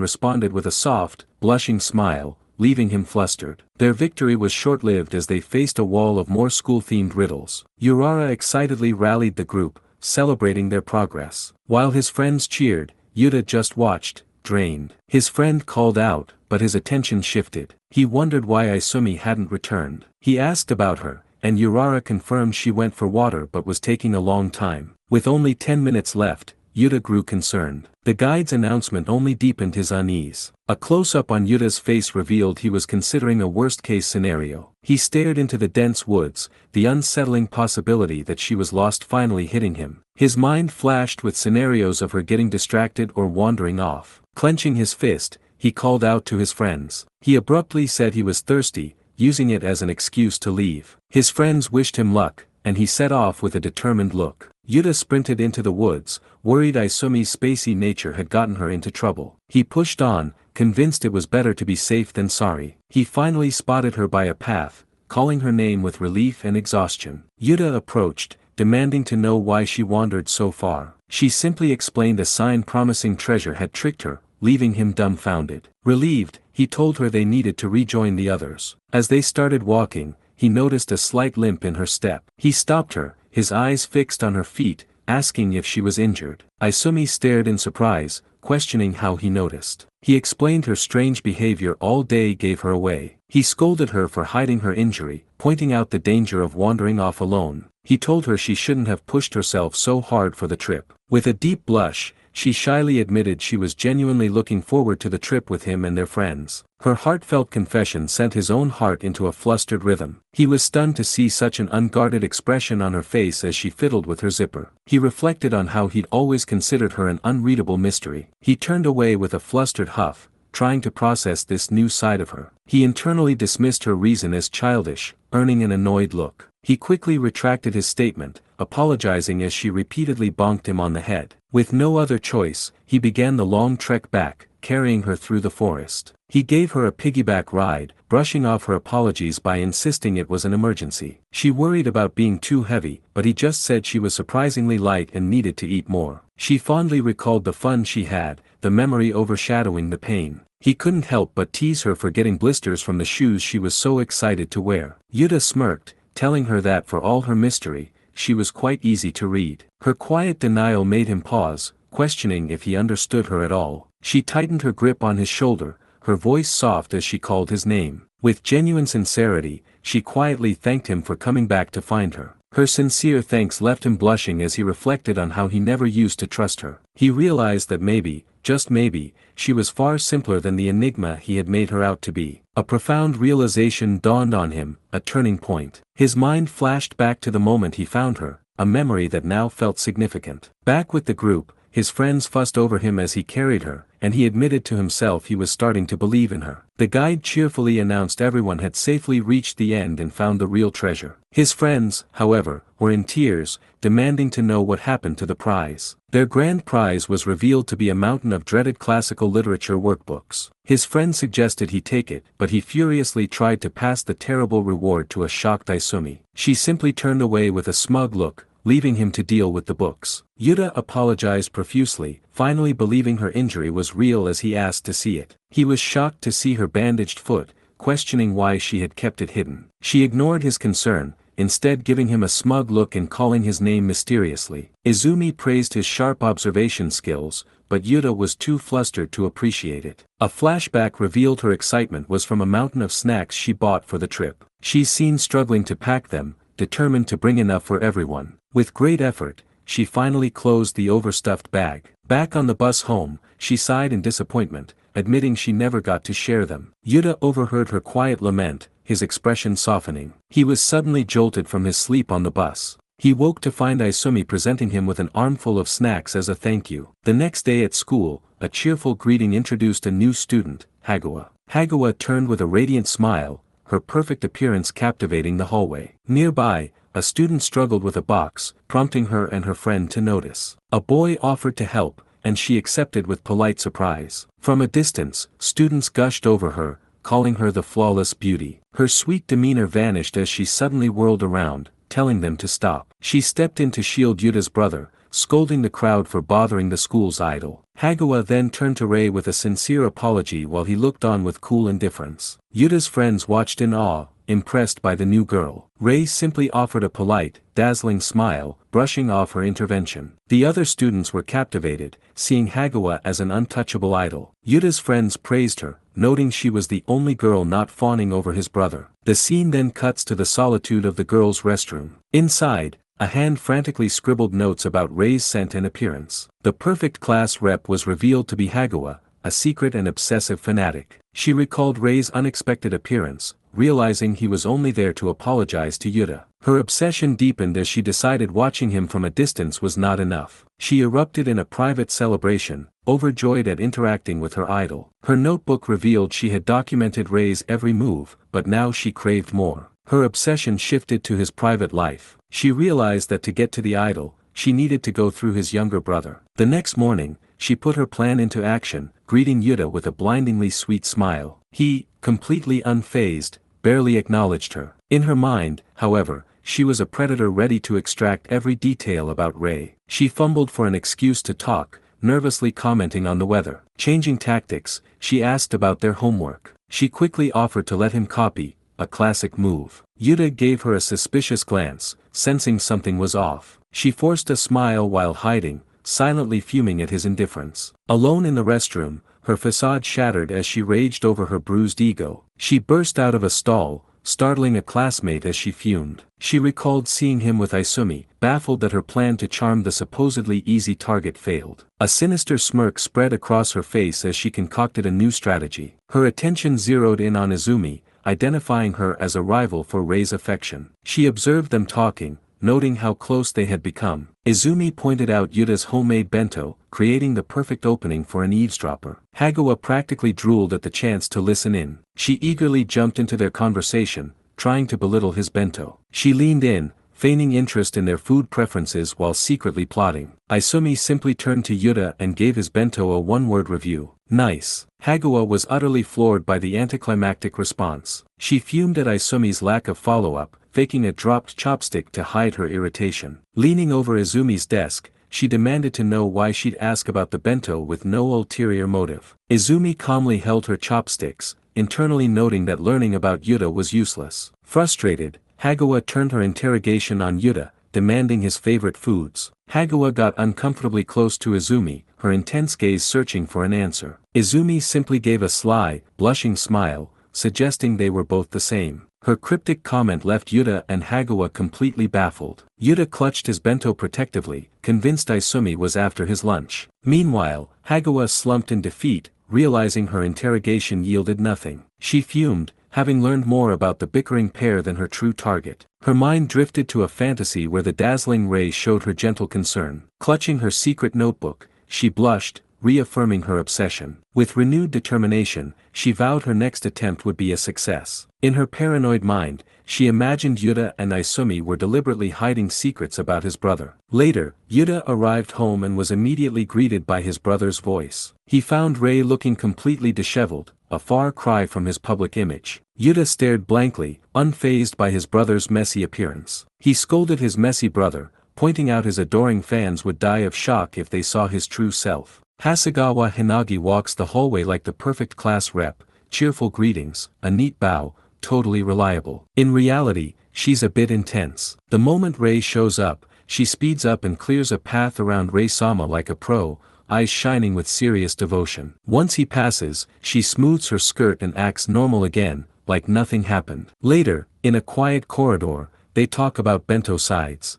A: responded with a soft, blushing smile, leaving him flustered. Their victory was short-lived as they faced a wall of more school-themed riddles. Urara excitedly rallied the group, celebrating their progress. While his friends cheered, Yuta just watched, drained. His friend called out, but his attention shifted. He wondered why Isumi hadn't returned. He asked about her, and Urara confirmed she went for water but was taking a long time. With only 10 minutes left, Yuta grew concerned. The guide's announcement only deepened his unease. A close-up on Yuta's face revealed he was considering a worst-case scenario. He stared into the dense woods, the unsettling possibility that she was lost finally hitting him. His mind flashed with scenarios of her getting distracted or wandering off. Clenching his fist, he called out to his friends. He abruptly said he was thirsty, using it as an excuse to leave. His friends wished him luck, and he set off with a determined look. Yuta sprinted into the woods, worried Isumi's spacey nature had gotten her into trouble. He pushed on, convinced it was better to be safe than sorry. He finally spotted her by a path, calling her name with relief and exhaustion. Yuta approached, demanding to know why she wandered so far. She simply explained a sign promising treasure had tricked her, leaving him dumbfounded. Relieved, he told her they needed to rejoin the others. As they started walking, he noticed a slight limp in her step. He stopped her, his eyes fixed on her feet, asking if she was injured. Isumi stared in surprise, questioning how he noticed. He explained her strange behavior all day gave her away. He scolded her for hiding her injury, pointing out the danger of wandering off alone. He told her she shouldn't have pushed herself so hard for the trip. With a deep blush, she shyly admitted she was genuinely looking forward to the trip with him and their friends. Her heartfelt confession sent his own heart into a flustered rhythm. He was stunned to see such an unguarded expression on her face as she fiddled with her zipper. He reflected on how he'd always considered her an unreadable mystery. He turned away with a flustered huff, trying to process this new side of her. He internally dismissed her reason as childish, earning an annoyed look. He quickly retracted his statement, apologizing as she repeatedly bonked him on the head. With no other choice, he began the long trek back, carrying her through the forest. He gave her a piggyback ride, brushing off her apologies by insisting it was an emergency. She worried about being too heavy, but he just said she was surprisingly light and needed to eat more. She fondly recalled the fun she had, the memory overshadowing the pain. He couldn't help but tease her for getting blisters from the shoes she was so excited to wear. Yuta smirked, telling her that for all her mystery, she was quite easy to read. Her quiet denial made him pause, questioning if he understood her at all. She tightened her grip on his shoulder, her voice soft as she called his name. With genuine sincerity, she quietly thanked him for coming back to find her. Her sincere thanks left him blushing as he reflected on how he never used to trust her. He realized that maybe, just maybe, she was far simpler than the enigma he had made her out to be. A profound realization dawned on him, a turning point. His mind flashed back to the moment he found her, a memory that now felt significant. Back with the group, his friends fussed over him as he carried her, and he admitted to himself he was starting to believe in her. The guide cheerfully announced everyone had safely reached the end and found the real treasure. His friends, however, were in tears, demanding to know what happened to the prize. Their grand prize was revealed to be a mountain of dreaded classical literature workbooks. His friend suggested he take it, but he furiously tried to pass the terrible reward to a shocked Isumi. She simply turned away with a smug look, leaving him to deal with the books. Yuta apologized profusely, finally believing her injury was real as he asked to see it. He was shocked to see her bandaged foot, questioning why she had kept it hidden. She ignored his concern, instead giving him a smug look and calling his name mysteriously. Izumi praised his sharp observation skills, but Yuta was too flustered to appreciate it. A flashback revealed her excitement was from a mountain of snacks she bought for the trip. She's seen struggling to pack them, determined to bring enough for everyone. With great effort, she finally closed the overstuffed bag. Back on the bus home, she sighed in disappointment, admitting she never got to share them. Yuta overheard her quiet lament, his expression softening. He was suddenly jolted from his sleep on the bus. He woke to find Isumi presenting him with an armful of snacks as a thank you. The next day at school, a cheerful greeting introduced a new student, Hagawa. Hagawa turned with a radiant smile, her perfect appearance captivating the hallway. Nearby, a student struggled with a box, prompting her and her friend to notice. A boy offered to help, and she accepted with polite surprise. From a distance, students gushed over her, calling her the flawless beauty. Her sweet demeanor vanished as she suddenly whirled around, telling them to stop. She stepped in to shield Yuta's brother, scolding the crowd for bothering the school's idol. Hagawa then turned to Rei with a sincere apology while he looked on with cool indifference. Yuta's friends watched in awe, impressed by the new girl. Rei simply offered a polite, dazzling smile, brushing off her intervention. The other students were captivated, seeing Hagawa as an untouchable idol. Yuta's friends praised her, noting she was the only girl not fawning over his brother. The scene then cuts to the solitude of the girls' restroom. Inside, a hand frantically scribbled notes about Rei's scent and appearance. The perfect class rep was revealed to be Hagawa, a secret and obsessive fanatic. She recalled Rei's unexpected appearance, realizing he was only there to apologize to Yuta. Her obsession deepened as she decided watching him from a distance was not enough. She erupted in a private celebration, overjoyed at interacting with her idol. Her notebook revealed she had documented Rei's every move, but now she craved more. Her obsession shifted to his private life. She realized that to get to the idol, she needed to go through his younger brother. The next morning, she put her plan into action, greeting Yuta with a blindingly sweet smile. He, completely unfazed, barely acknowledged her. In her mind, however, she was a predator ready to extract every detail about Rei. She fumbled for an excuse to talk, nervously commenting on the weather. Changing tactics, she asked about their homework. She quickly offered to let him copy, a classic move. Yuta gave her a suspicious glance, sensing something was off. She forced a smile while hiding, silently fuming at his indifference. Alone in the restroom, her facade shattered as she raged over her bruised ego. She burst out of a stall, startling a classmate as she fumed. She recalled seeing him with Isumi, baffled that her plan to charm the supposedly easy target failed. A sinister smirk spread across her face as she concocted a new strategy. Her attention zeroed in on Izumi, identifying her as a rival for Rei's affection. She observed them talking, noting how close they had become. Izumi pointed out Yuta's homemade bento, creating the perfect opening for an eavesdropper. Hagawa practically drooled at the chance to listen in. She eagerly jumped into their conversation, trying to belittle his bento. She leaned in, feigning interest in their food preferences while secretly plotting. Isumi simply turned to Yuta and gave his bento a one-word review. Nice. Hagawa was utterly floored by the anticlimactic response. She fumed at Isumi's lack of follow-up, faking a dropped chopstick to hide her irritation. Leaning over Izumi's desk, she demanded to know why she'd ask about the bento with no ulterior motive. Izumi calmly held her chopsticks, internally noting that learning about Yuta was useless. Frustrated, Hagawa turned her interrogation on Yuta, demanding his favorite foods. Hagawa got uncomfortably close to Izumi, her intense gaze searching for an answer. Izumi simply gave a sly, blushing smile, suggesting they were both the same. Her cryptic comment left Yuta and Hagawa completely baffled. Yuta clutched his bento protectively, convinced Isumi was after his lunch. Meanwhile, Hagawa slumped in defeat, realizing her interrogation yielded nothing. She fumed, having learned more about the bickering pair than her true target. Her mind drifted to a fantasy where the dazzling Rei showed her gentle concern. Clutching her secret notebook, she blushed, reaffirming her obsession. With renewed determination, she vowed her next attempt would be a success. In her paranoid mind, she imagined Yuta and Isumi were deliberately hiding secrets about his brother. Later, Yuta arrived home and was immediately greeted by his brother's voice. He found Rei looking completely disheveled, a far cry from his public image. Yuta stared blankly, unfazed by his brother's messy appearance. He scolded his messy brother, pointing out his adoring fans would die of shock if they saw his true self. Hasegawa Hinagi walks the hallway like the perfect class rep, cheerful greetings, a neat bow, totally reliable. In reality, she's a bit intense. The moment Rei shows up, she speeds up and clears a path around Rei-sama like a pro, eyes shining with serious devotion. Once he passes, she smooths her skirt and acts normal again, like nothing happened. Later, in a quiet corridor, they talk about bento sides.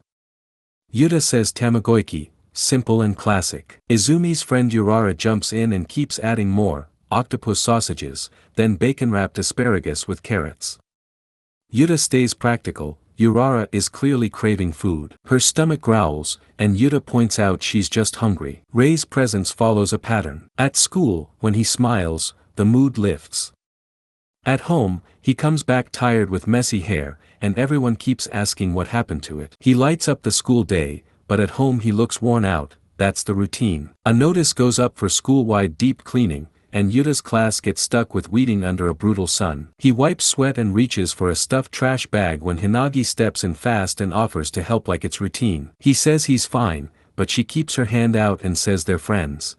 A: Yuta says tamagoyaki, simple and classic. Izumi's friend Urara jumps in and keeps adding more, octopus sausages, then bacon-wrapped asparagus with carrots. Yuta stays practical. Urara is clearly craving food. Her stomach growls, and Yuta points out she's just hungry. Rei's presence follows a pattern. At school, when he smiles, the mood lifts. At home, he comes back tired with messy hair, and everyone keeps asking what happened to it. He lights up the school day, but at home he looks worn out. That's the routine. A notice goes up for school-wide deep cleaning, and Yuta's class gets stuck with weeding under a brutal sun. He wipes sweat and reaches for a stuffed trash bag when Hinagi steps in fast and offers to help like it's routine. He says he's fine, but she keeps her hand out and says they're friends.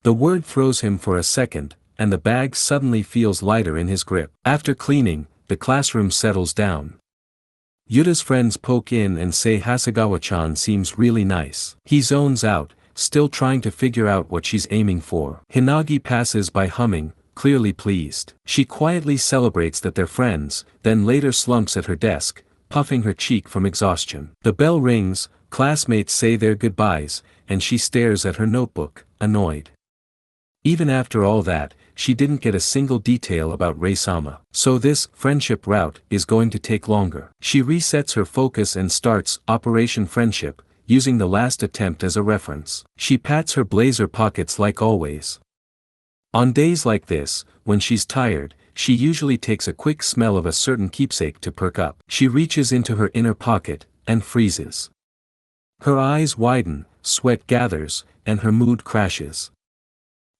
A: The word throws him for a second, and the bag suddenly feels lighter in his grip. After cleaning, the classroom settles down. Yuta's friends poke in and say Hasegawa-chan seems really nice. He zones out, still trying to figure out what she's aiming for. Hinagi passes by humming, clearly pleased. She quietly celebrates that they're friends, then later slumps at her desk, puffing her cheek from exhaustion. The bell rings, classmates say their goodbyes, and she stares at her notebook, annoyed. Even after all that, she didn't get a single detail about Rei-sama. So this friendship route is going to take longer. She resets her focus and starts Operation Friendship, using the last attempt as a reference. She pats her blazer pockets like always. On days like this, when she's tired, she usually takes a quick smell of a certain keepsake to perk up. She reaches into her inner pocket, and freezes. Her eyes widen, sweat gathers, and her mood crashes.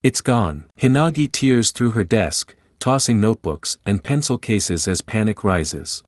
A: It's gone. Hinagi tears through her desk, tossing notebooks and pencil cases as panic rises.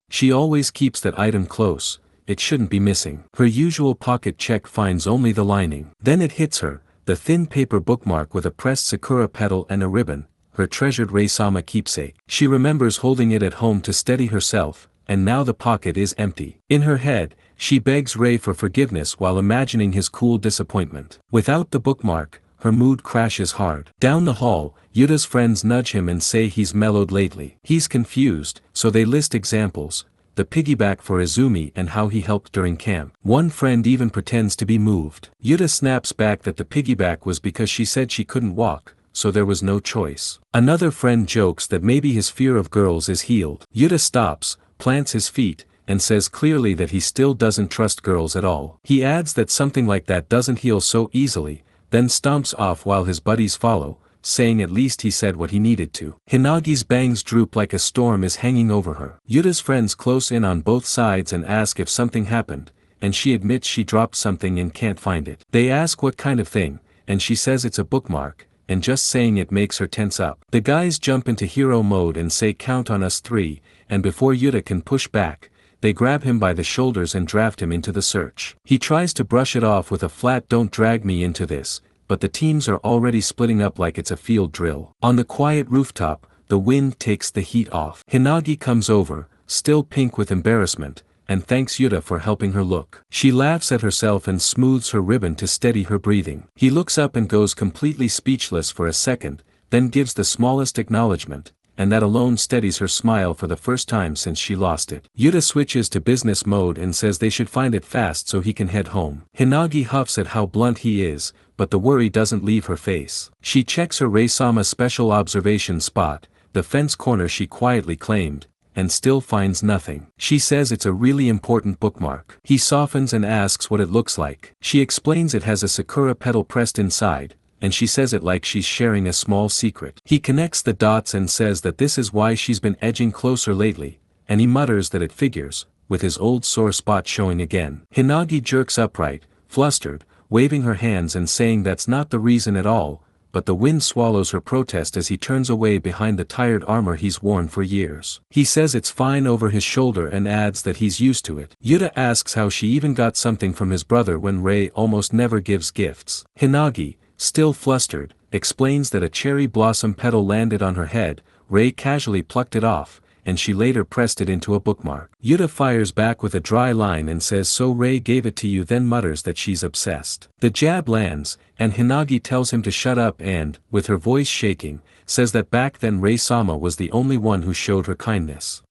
A: She always keeps that item close, it shouldn't be missing. Her usual pocket check finds only the lining. Then it hits her, the thin paper bookmark with a pressed sakura petal and a ribbon, her treasured Rei-sama keepsake. She remembers holding it at home to steady herself, and now the pocket is empty. In her head, she begs Rei for forgiveness while imagining his cool disappointment. Without the bookmark, her mood crashes hard. Down the hall, Yuta's friends nudge him and say he's mellowed lately. He's confused, so they list examples, the piggyback for Izumi and how he helped during camp. One friend even pretends to be moved. Yuta snaps back that the piggyback was because she said she couldn't walk, so there was no choice. Another friend jokes that maybe his fear of girls is healed. Yuta stops, plants his feet, and says clearly that he still doesn't trust girls at all. He adds that something like that doesn't heal so easily, then stomps off while his buddies follow, saying at least he said what he needed to. Hinagi's bangs droop like a storm is hanging over her. Yuta's friends close in on both sides and ask if something happened, and she admits she dropped something and can't find it. They ask what kind of thing, and she says it's a bookmark, and just saying it makes her tense up. The guys jump into hero mode and say count on us three, and before Yuta can push back, they grab him by the shoulders and draft him into the search. He tries to brush it off with a flat "don't drag me into this," but the teams are already splitting up like it's a field drill. On the quiet rooftop, the wind takes the heat off. Hinagi comes over, still pink with embarrassment, and thanks Yuta for helping her look. She laughs at herself and smooths her ribbon to steady her breathing. He looks up and goes completely speechless for a second, then gives the smallest acknowledgement, and that alone steadies her smile for the first time since she lost it. Yuta switches to business mode and says they should find it fast so he can head home. Hinagi huffs at how blunt he is, but the worry doesn't leave her face. She checks her Rei-sama special observation spot, the fence corner she quietly claimed, and still finds nothing. She says it's a really important bookmark. He softens and asks what it looks like. She explains it has a sakura petal pressed inside, and she says it like she's sharing a small secret. He connects the dots and says that this is why she's been edging closer lately, and he mutters that it figures, with his old sore spot showing again. Hinagi jerks upright, flustered, waving her hands and saying that's not the reason at all, but the wind swallows her protest as he turns away behind the tired armor he's worn for years. He says it's fine over his shoulder and adds that he's used to it. Yuta asks how she even got something from his brother when Rei almost never gives gifts. Hinagi, still flustered, explains that a cherry blossom petal landed on her head, Rei casually plucked it off, and she later pressed it into a bookmark. Yuta fires back with a dry line and says so Rei gave it to you, then mutters that she's obsessed. The jab lands, and Hinagi tells him to shut up and, with her voice shaking, says that back then Rei-sama was the only one who showed her kindness.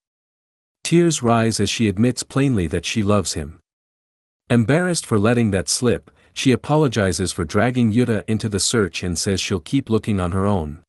A: Tears rise as she admits plainly that she loves him. Embarrassed for letting that slip, she apologizes for dragging Yuta into the search and says she'll keep looking on her own.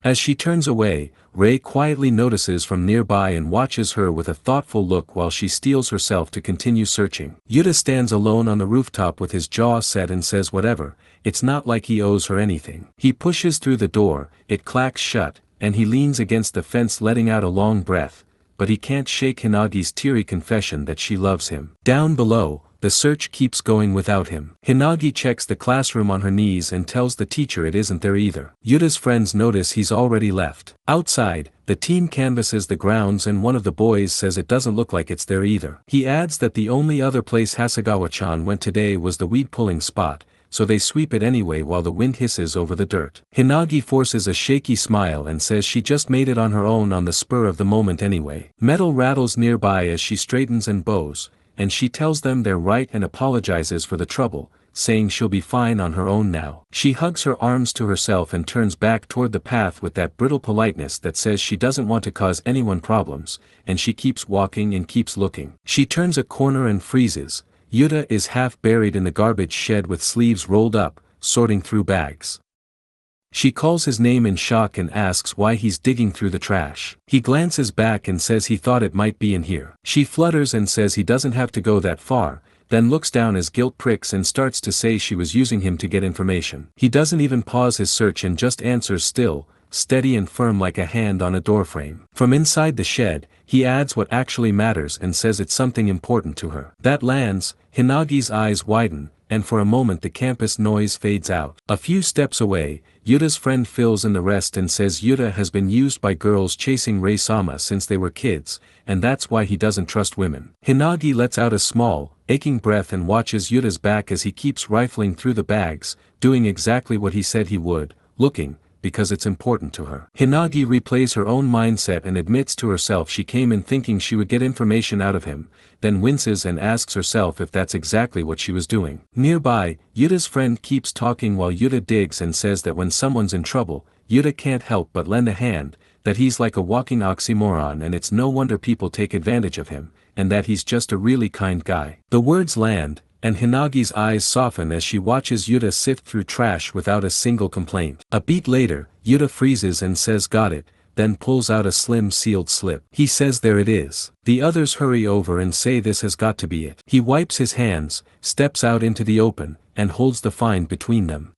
A: As she turns away, Rei quietly notices from nearby and watches her with a thoughtful look while she steels herself to continue searching. Yuta stands alone on the rooftop with his jaw set and says whatever, it's not like he owes her anything. He pushes through the door, it clacks shut, and he leans against the fence letting out a long breath, but he can't shake Hinagi's teary confession that she loves him. Down below, the search keeps going without him. Hinagi checks the classroom on her knees and tells the teacher it isn't there either. Yuta's friends notice he's already left. Outside, the team canvasses the grounds and one of the boys says it doesn't look like it's there either. He adds that the only other place Hasegawa-chan went today was the weed-pulling spot, so they sweep it anyway while the wind hisses over the dirt. Hinagi forces a shaky smile and says she just made it on her own on the spur of the moment anyway. Metal rattles nearby as she straightens and bows, and she tells them they're right and apologizes for the trouble, saying she'll be fine on her own now. She hugs her arms to herself and turns back toward the path with that brittle politeness that says she doesn't want to cause anyone problems, and she keeps walking and keeps looking. She turns a corner and freezes. Yuta is half buried in the garbage shed with sleeves rolled up, sorting through bags. She calls his name in shock and asks why he's digging through the trash. He glances back and says he thought it might be in here. She flutters and says he doesn't have to go that far, then looks down as guilt pricks and starts to say she was using him to get information. He doesn't even pause his search and just answers still, steady and firm like a hand on a doorframe. From inside the shed, he adds what actually matters and says it's something important to her. That lands, Hinagi's eyes widen, and for a moment the campus noise fades out. A few steps away, Yuta's friend fills in the rest and says Yuta has been used by girls chasing Rei-sama since they were kids, and that's why he doesn't trust women. Hinagi lets out a small, aching breath and watches Yuta's back as he keeps rifling through the bags, doing exactly what he said he would, looking, because it's important to her. Hinagi replays her own mindset and admits to herself she came in thinking she would get information out of him, then winces and asks herself if that's exactly what she was doing. Nearby, Yuta's friend keeps talking while Yuta digs and says that when someone's in trouble, Yuta can't help but lend a hand, that he's like a walking oxymoron and it's no wonder people take advantage of him, and that he's just a really kind guy. The words land, and Hinagi's eyes soften as she watches Yuta sift through trash without a single complaint. A beat later, Yuta freezes and says got it, then pulls out a slim sealed slip. He says there it is. The others hurry over and say this has got to be it. He wipes his hands, steps out into the open, and holds the find between them.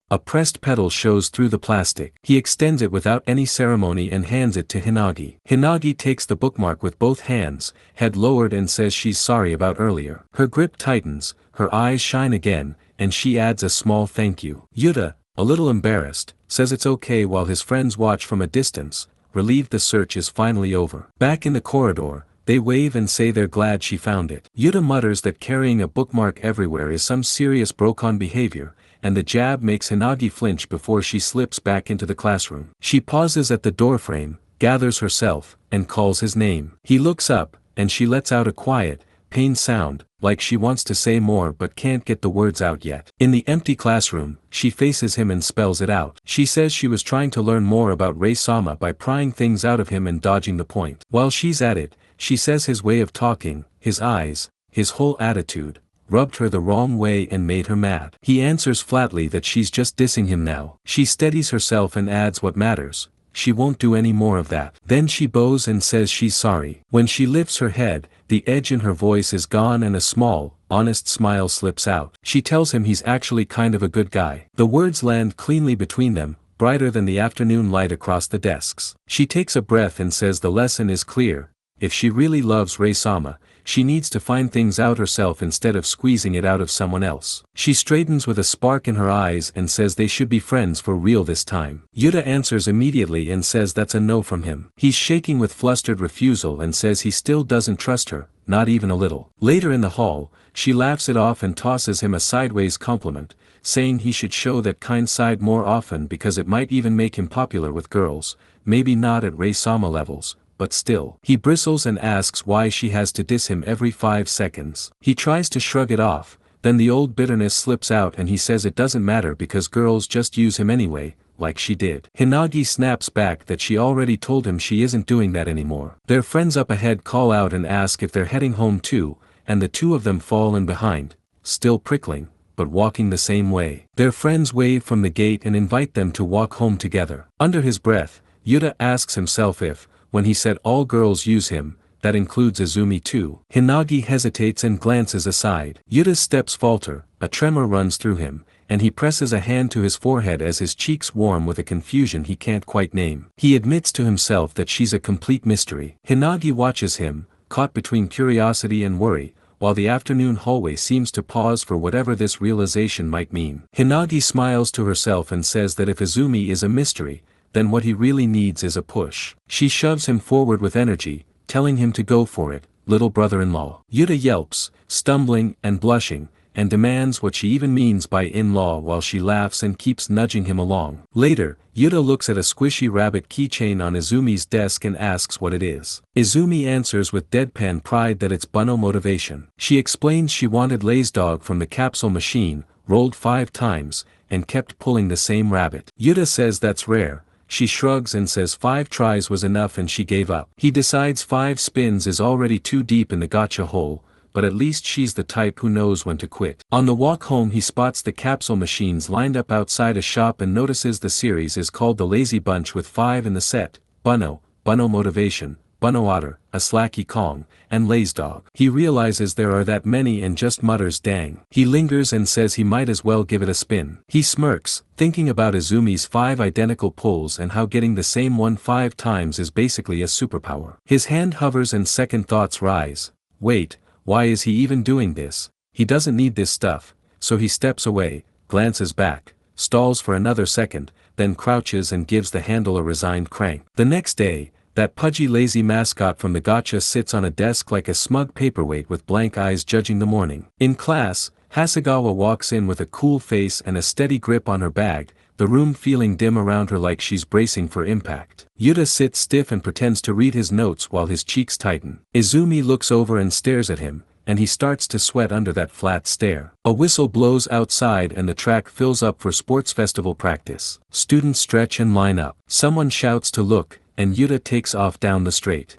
A: A pressed petal shows through the plastic. He extends it without any ceremony and hands it to Hinagi. Hinagi takes the bookmark with both hands, head lowered and says she's sorry about earlier. Her grip tightens, her eyes shine again, and she adds a small thank you. Yuta, a little embarrassed, says it's okay while his friends watch from a distance, relieved the search is finally over. Back in the corridor, they wave and say they're glad she found it. Yuta mutters that carrying a bookmark everywhere is some serious Brokon behavior, and the jab makes Hinagi flinch before she slips back into the classroom. She pauses at the doorframe, gathers herself, and calls his name. He looks up, and she lets out a quiet, pained sound, like she wants to say more but can't get the words out yet. In the empty classroom, she faces him and spells it out. She says she was trying to learn more about Rei-sama by prying things out of him and dodging the point. While she's at it, she says his way of talking, his eyes, his whole attitude, rubbed her the wrong way and made her mad. He answers flatly that she's just dissing him now. She steadies herself and adds what matters, she won't do any more of that. Then she bows and says she's sorry. When she lifts her head, the edge in her voice is gone and a small, honest smile slips out. She tells him he's actually kind of a good guy. The words land cleanly between them, brighter than the afternoon light across the desks. She takes a breath and says the lesson is clear. If she really loves Rei-sama, she needs to find things out herself instead of squeezing it out of someone else. She straightens with a spark in her eyes and says they should be friends for real this time. Yuta answers immediately and says that's a no from him. He's shaking with flustered refusal and says he still doesn't trust her, not even a little. Later in the hall, she laughs it off and tosses him a sideways compliment, saying he should show that kind side more often because it might even make him popular with girls, maybe not at Rei-sama levels, but still. He bristles and asks why she has to diss him every 5 seconds. He tries to shrug it off, then the old bitterness slips out and he says it doesn't matter because girls just use him anyway, like she did. Hinagi snaps back that she already told him she isn't doing that anymore. Their friends up ahead call out and ask if they're heading home too, and the two of them fall in behind, still prickling, but walking the same way. Their friends wave from the gate and invite them to walk home together. Under his breath, Yuta asks himself if, when he said all girls use him, that includes Izumi too. Hinagi hesitates and glances aside. Yuta's steps falter, a tremor runs through him, and he presses a hand to his forehead as his cheeks warm with a confusion he can't quite name. He admits to himself that she's a complete mystery. Hinagi watches him, caught between curiosity and worry, while the afternoon hallway seems to pause for whatever this realization might mean. Hinagi smiles to herself and says that if Izumi is a mystery, then what he really needs is a push. She shoves him forward with energy, telling him to go for it, little brother-in-law. Yuta yelps, stumbling and blushing, and demands what she even means by in-law while she laughs and keeps nudging him along. Later, Yuta looks at a squishy rabbit keychain on Izumi's desk and asks what it is. Izumi answers with deadpan pride that it's Bunno motivation. She explains she wanted Lay's dog from the capsule machine, rolled 5 times, and kept pulling the same rabbit. Yuta says that's rare. She shrugs and says 5 tries was enough and she gave up. He decides 5 spins is already too deep in the gotcha hole, but at least she's the type who knows when to quit. On the walk home he spots the capsule machines lined up outside a shop and notices the series is called the Lazy Bunch with 5 in the set: Bunno, Bunno Motivation, Bunno Otter, a Slacky Kong, and Lay's Dog. He realizes there are that many and just mutters dang. He lingers and says he might as well give it a spin. He smirks, thinking about Izumi's 5 identical pulls and how getting the same one 5 times is basically a superpower. His hand hovers and second thoughts rise. Wait, why is he even doing this? He doesn't need this stuff, so he steps away, glances back, stalls for another second, then crouches and gives the handle a resigned crank. The next day, that pudgy lazy mascot from the gotcha sits on a desk like a smug paperweight with blank eyes judging the morning. In class, Hasegawa walks in with a cool face and a steady grip on her bag, the room feeling dim around her like she's bracing for impact. Yuta sits stiff and pretends to read his notes while his cheeks tighten. Izumi looks over and stares at him, and he starts to sweat under that flat stare. A whistle blows outside and the track fills up for sports festival practice. Students stretch and line up. Someone shouts to look, and Yuta takes off down the straight.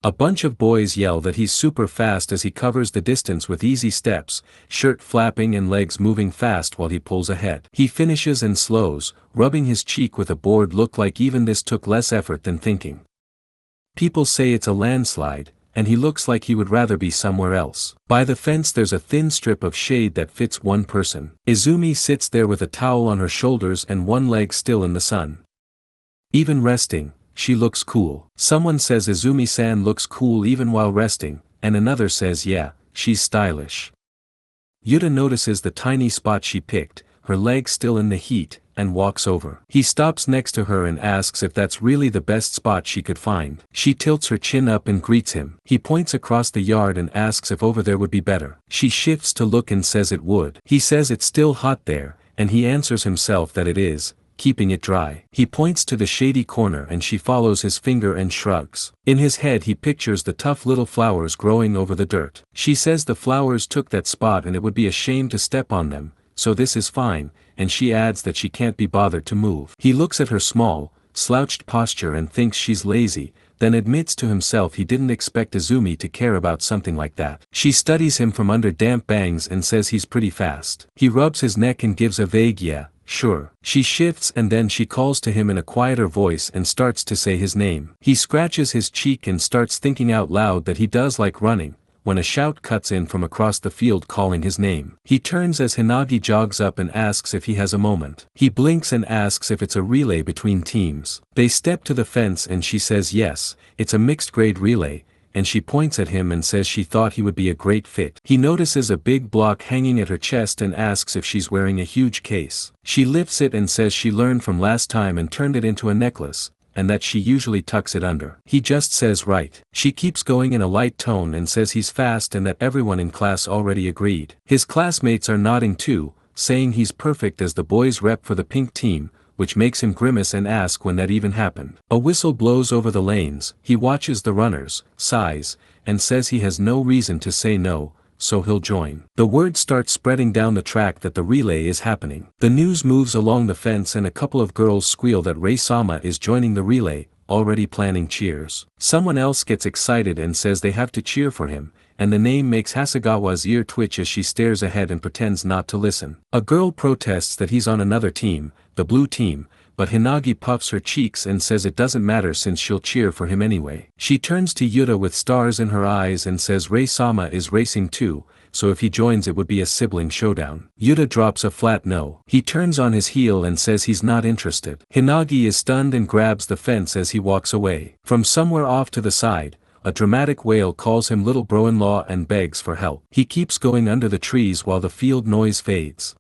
A: A bunch of boys yell that he's super fast as he covers the distance with easy steps, shirt flapping and legs moving fast while he pulls ahead. He finishes and slows, rubbing his cheek with a bored look like even this took less effort than thinking. People say it's a landslide, and he looks like he would rather be somewhere else. By the fence there's a thin strip of shade that fits one person. Izumi sits there with a towel on her shoulders and one leg still in the sun. Even resting, she looks cool. Someone says Izumi-san looks cool even while resting, and another says yeah, she's stylish. Yuta notices the tiny spot she picked, her leg still in the heat, and walks over. He stops next to her and asks if that's really the best spot she could find. She tilts her chin up and greets him. He points across the yard and asks if over there would be better. She shifts to look and says it would. He says it's still hot there, and he answers himself that it is, keeping it dry. He points to the shady corner and she follows his finger and shrugs. In his head he pictures the tough little flowers growing over the dirt. She says the flowers took that spot and it would be a shame to step on them, so this is fine, and she adds that she can't be bothered to move. He looks at her small, slouched posture and thinks she's lazy, then admits to himself he didn't expect Izumi to care about something like that. She studies him from under damp bangs and says he's pretty fast. He rubs his neck and gives a vague yeah, sure. She shifts and then she calls to him in a quieter voice and starts to say his name. He scratches his cheek and starts thinking out loud that he does like running, when a shout cuts in from across the field calling his name. He turns as Hinagi jogs up and asks if he has a moment. He blinks and asks if it's a relay between teams. They step to the fence and she says yes, it's a mixed grade relay, and she points at him and says she thought he would be a great fit. He notices a big block hanging at her chest and asks if she's wearing a huge case. She lifts it and says she learned from last time and turned it into a necklace, and that she usually tucks it under. He just says right. She keeps going in a light tone and says he's fast and that everyone in class already agreed. His classmates are nodding too, saying he's perfect as the boys rep for the pink team, which makes him grimace and ask when that even happened. A whistle blows over the lanes. He watches the runners, sighs, and says he has no reason to say no, so he'll join. The word starts spreading down the track that the relay is happening. The news moves along the fence and a couple of girls squeal that Rei-sama is joining the relay, already planning cheers. Someone else gets excited and says they have to cheer for him, and the name makes Hasegawa's ear twitch as she stares ahead and pretends not to listen. A girl protests that he's on another team, the blue team, but Hinagi puffs her cheeks and says it doesn't matter since she'll cheer for him anyway. She turns to Yuta with stars in her eyes and says Rei-sama is racing too, so if he joins it would be a sibling showdown. Yuta drops a flat no. He turns on his heel and says he's not interested. Hinagi is stunned and grabs the fence as he walks away. From somewhere off to the side, a dramatic wail calls him little bro-in-law and begs for help. He keeps going under the trees while the field noise fades.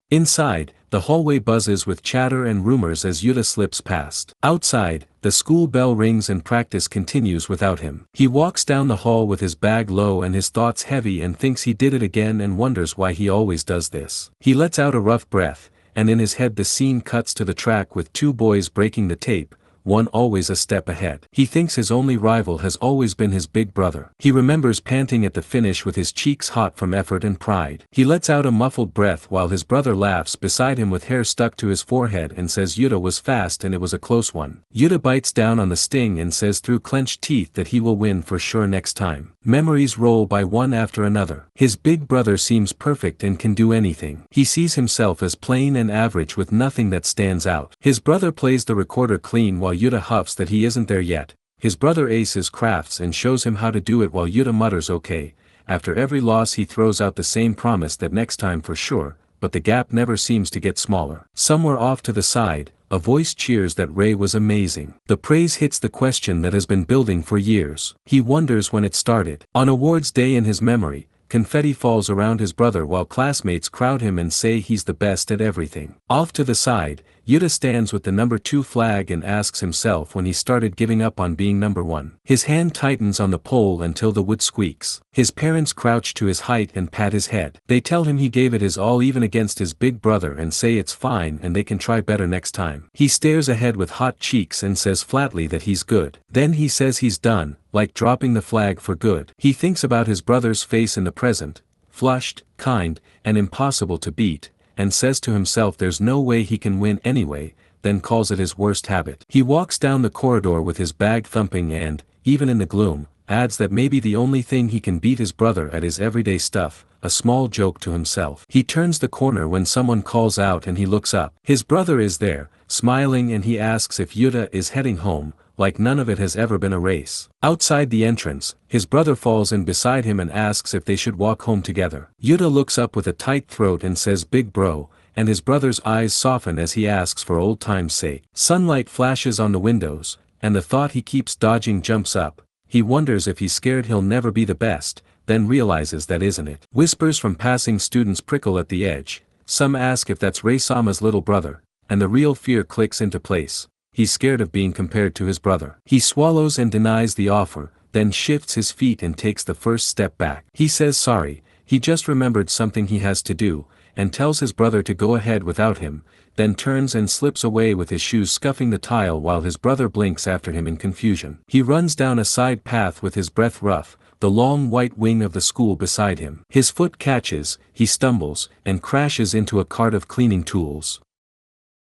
A: Inside, the hallway buzzes with chatter and rumors as Yuta slips past. Outside, the school bell rings and practice continues without him. He walks down the hall with his bag low and his thoughts heavy and thinks he did it again and wonders why he always does this. He lets out a rough breath, and in his head the scene cuts to the track with two boys breaking the tape, one always a step ahead. He thinks his only rival has always been his big brother. He remembers panting at the finish with his cheeks hot from effort and pride. He lets out a muffled breath while his brother laughs beside him with hair stuck to his forehead and says Yuta was fast and it was a close one. Yuta bites down on the sting and says through clenched teeth that he will win for sure next time. Memories roll by one after another. His big brother seems perfect and can do anything. He sees himself as plain and average with nothing that stands out. His brother plays the recorder clean while Yuta huffs that he isn't there yet. His brother aces crafts and shows him how to do it while Yuta mutters okay. After every loss he throws out the same promise that next time for sure, but the gap never seems to get smaller. Somewhere off to the side, a voice cheers that Ray was amazing. The praise hits the question that has been building for years. He wonders when it started. On awards day in his memory, confetti falls around his brother while classmates crowd him and say he's the best at everything. Off to the side, Yuta stands with the number 2 flag and asks himself when he started giving up on being number 1. His hand tightens on the pole until the wood squeaks. His parents crouch to his height and pat his head. They tell him he gave it his all even against his big brother and say it's fine and they can try better next time. He stares ahead with hot cheeks and says flatly that he's good. Then he says he's done, like dropping the flag for good. He thinks about his brother's face in the present, flushed, kind, and impossible to beat, and says to himself there's no way he can win anyway, then calls it his worst habit. He walks down the corridor with his bag thumping and, even in the gloom, adds that maybe the only thing he can beat his brother at is everyday stuff, a small joke to himself. He turns the corner when someone calls out and he looks up. His brother is there, smiling, and he asks if Yuta is heading home, like none of it has ever been a race. Outside the entrance, his brother falls in beside him and asks if they should walk home together. Yuta looks up with a tight throat and says big bro, and his brother's eyes soften as he asks for old time's sake. Sunlight flashes on the windows, and the thought he keeps dodging jumps up. He wonders if he's scared he'll never be the best, then realizes that isn't it. Whispers from passing students prickle at the edge. Some ask if that's Ray-sama's little brother, and the real fear clicks into place. He's scared of being compared to his brother. He swallows and denies the offer, then shifts his feet and takes the first step back. He says sorry, he just remembered something he has to do, and tells his brother to go ahead without him, then turns and slips away with his shoes scuffing the tile while his brother blinks after him in confusion. He runs down a side path with his breath rough, the long white wing of the school beside him. His foot catches, he stumbles, and crashes into a cart of cleaning tools.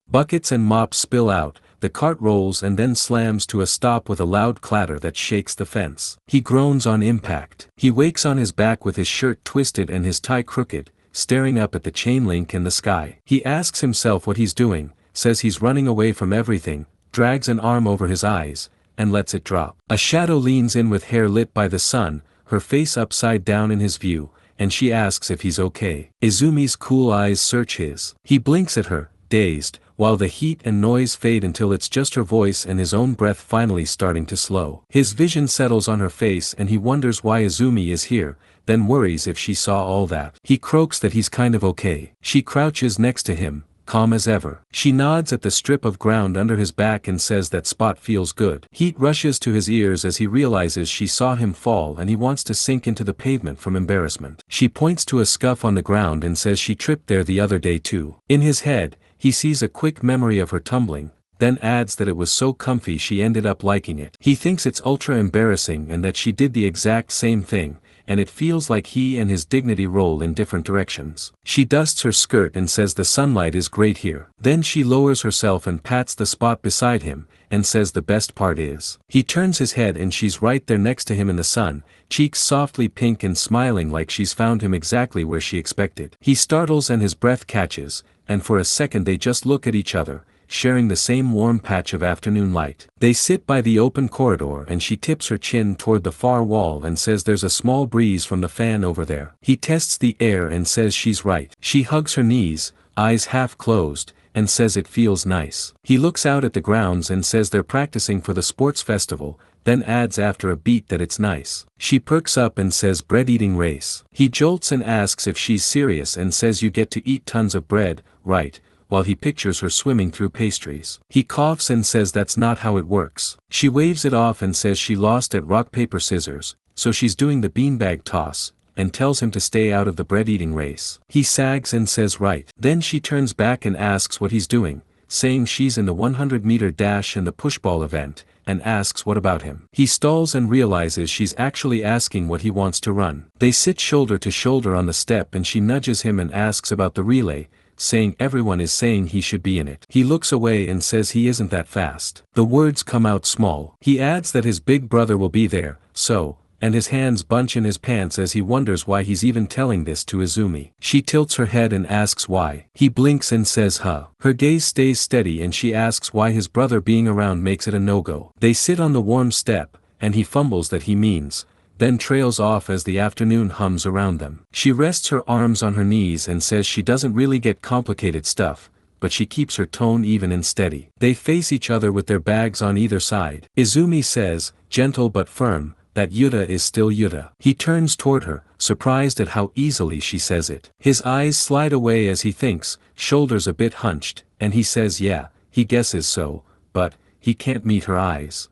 A: Buckets and mops spill out, the cart rolls and then slams to a stop with a loud clatter that shakes the fence. He groans on impact. He wakes on his back with his shirt twisted and his tie crooked, staring up at the chain link in the sky. He asks himself what he's doing, says he's running away from everything, drags an arm over his eyes, and lets it drop. A shadow leans in with hair lit by the sun, her face upside down in his view, and she asks if he's okay. Izumi's cool eyes search his. He blinks at her, dazed, while the heat and noise fade until it's just her voice and his own breath finally starting to slow. His vision settles on her face and he wonders why Izumi is here, then worries if she saw all that. He croaks that he's kind of okay. She crouches next to him, calm as ever. She nods at the strip of ground under his back and says that spot feels good. Heat rushes to his ears as he realizes she saw him fall and he wants to sink into the pavement from embarrassment. She points to a scuff on the ground and says she tripped there the other day too. In his head, he sees a quick memory of her tumbling, then adds that it was so comfy she ended up liking it. He thinks it's ultra embarrassing and that she did the exact same thing, and it feels like he and his dignity roll in different directions. She dusts her skirt and says the sunlight is great here. Then she lowers herself and pats the spot beside him, and says the best part is. He turns his head and she's right there next to him in the sun, cheeks softly pink and smiling like she's found him exactly where she expected. He startles and his breath catches, and for a second they just look at each other, sharing the same warm patch of afternoon light. They sit by the open corridor and she tips her chin toward the far wall and says there's a small breeze from the fan over there. He tests the air and says she's right. She hugs her knees, eyes half closed, and says it feels nice. He looks out at the grounds and says they're practicing for the sports festival, then adds after a beat that it's nice. She perks up and says bread-eating race. He jolts and asks if she's serious and says you get to eat tons of bread, right, while he pictures her swimming through pastries. He coughs and says that's not how it works. She waves it off and says she lost at rock paper scissors, so she's doing the beanbag toss, and tells him to stay out of the bread-eating race. He sags and says right. Then she turns back and asks what he's doing, saying she's in the 100-meter dash and the pushball event, and asks what about him. He stalls and realizes she's actually asking what he wants to run. They sit shoulder to shoulder on the step and she nudges him and asks about the relay, saying everyone is saying he should be in it. He looks away and says he isn't that fast. The words come out small. He adds that his big brother will be there, so, and his hands bunch in his pants as he wonders why he's even telling this to Izumi. She tilts her head and asks why. He blinks and says huh. Her gaze stays steady and she asks why his brother being around makes it a no-go. They sit on the warm step, and he fumbles that he means, then trails off as the afternoon hums around them. She rests her arms on her knees and says she doesn't really get complicated stuff, but she keeps her tone even and steady. They face each other with their bags on either side. Izumi says, gentle but firm, that Yuta is still Yuta. He turns toward her, surprised at how easily she says it. His eyes slide away as he thinks, shoulders a bit hunched, and he says yeah, he guesses so, but, he can't meet her eyes.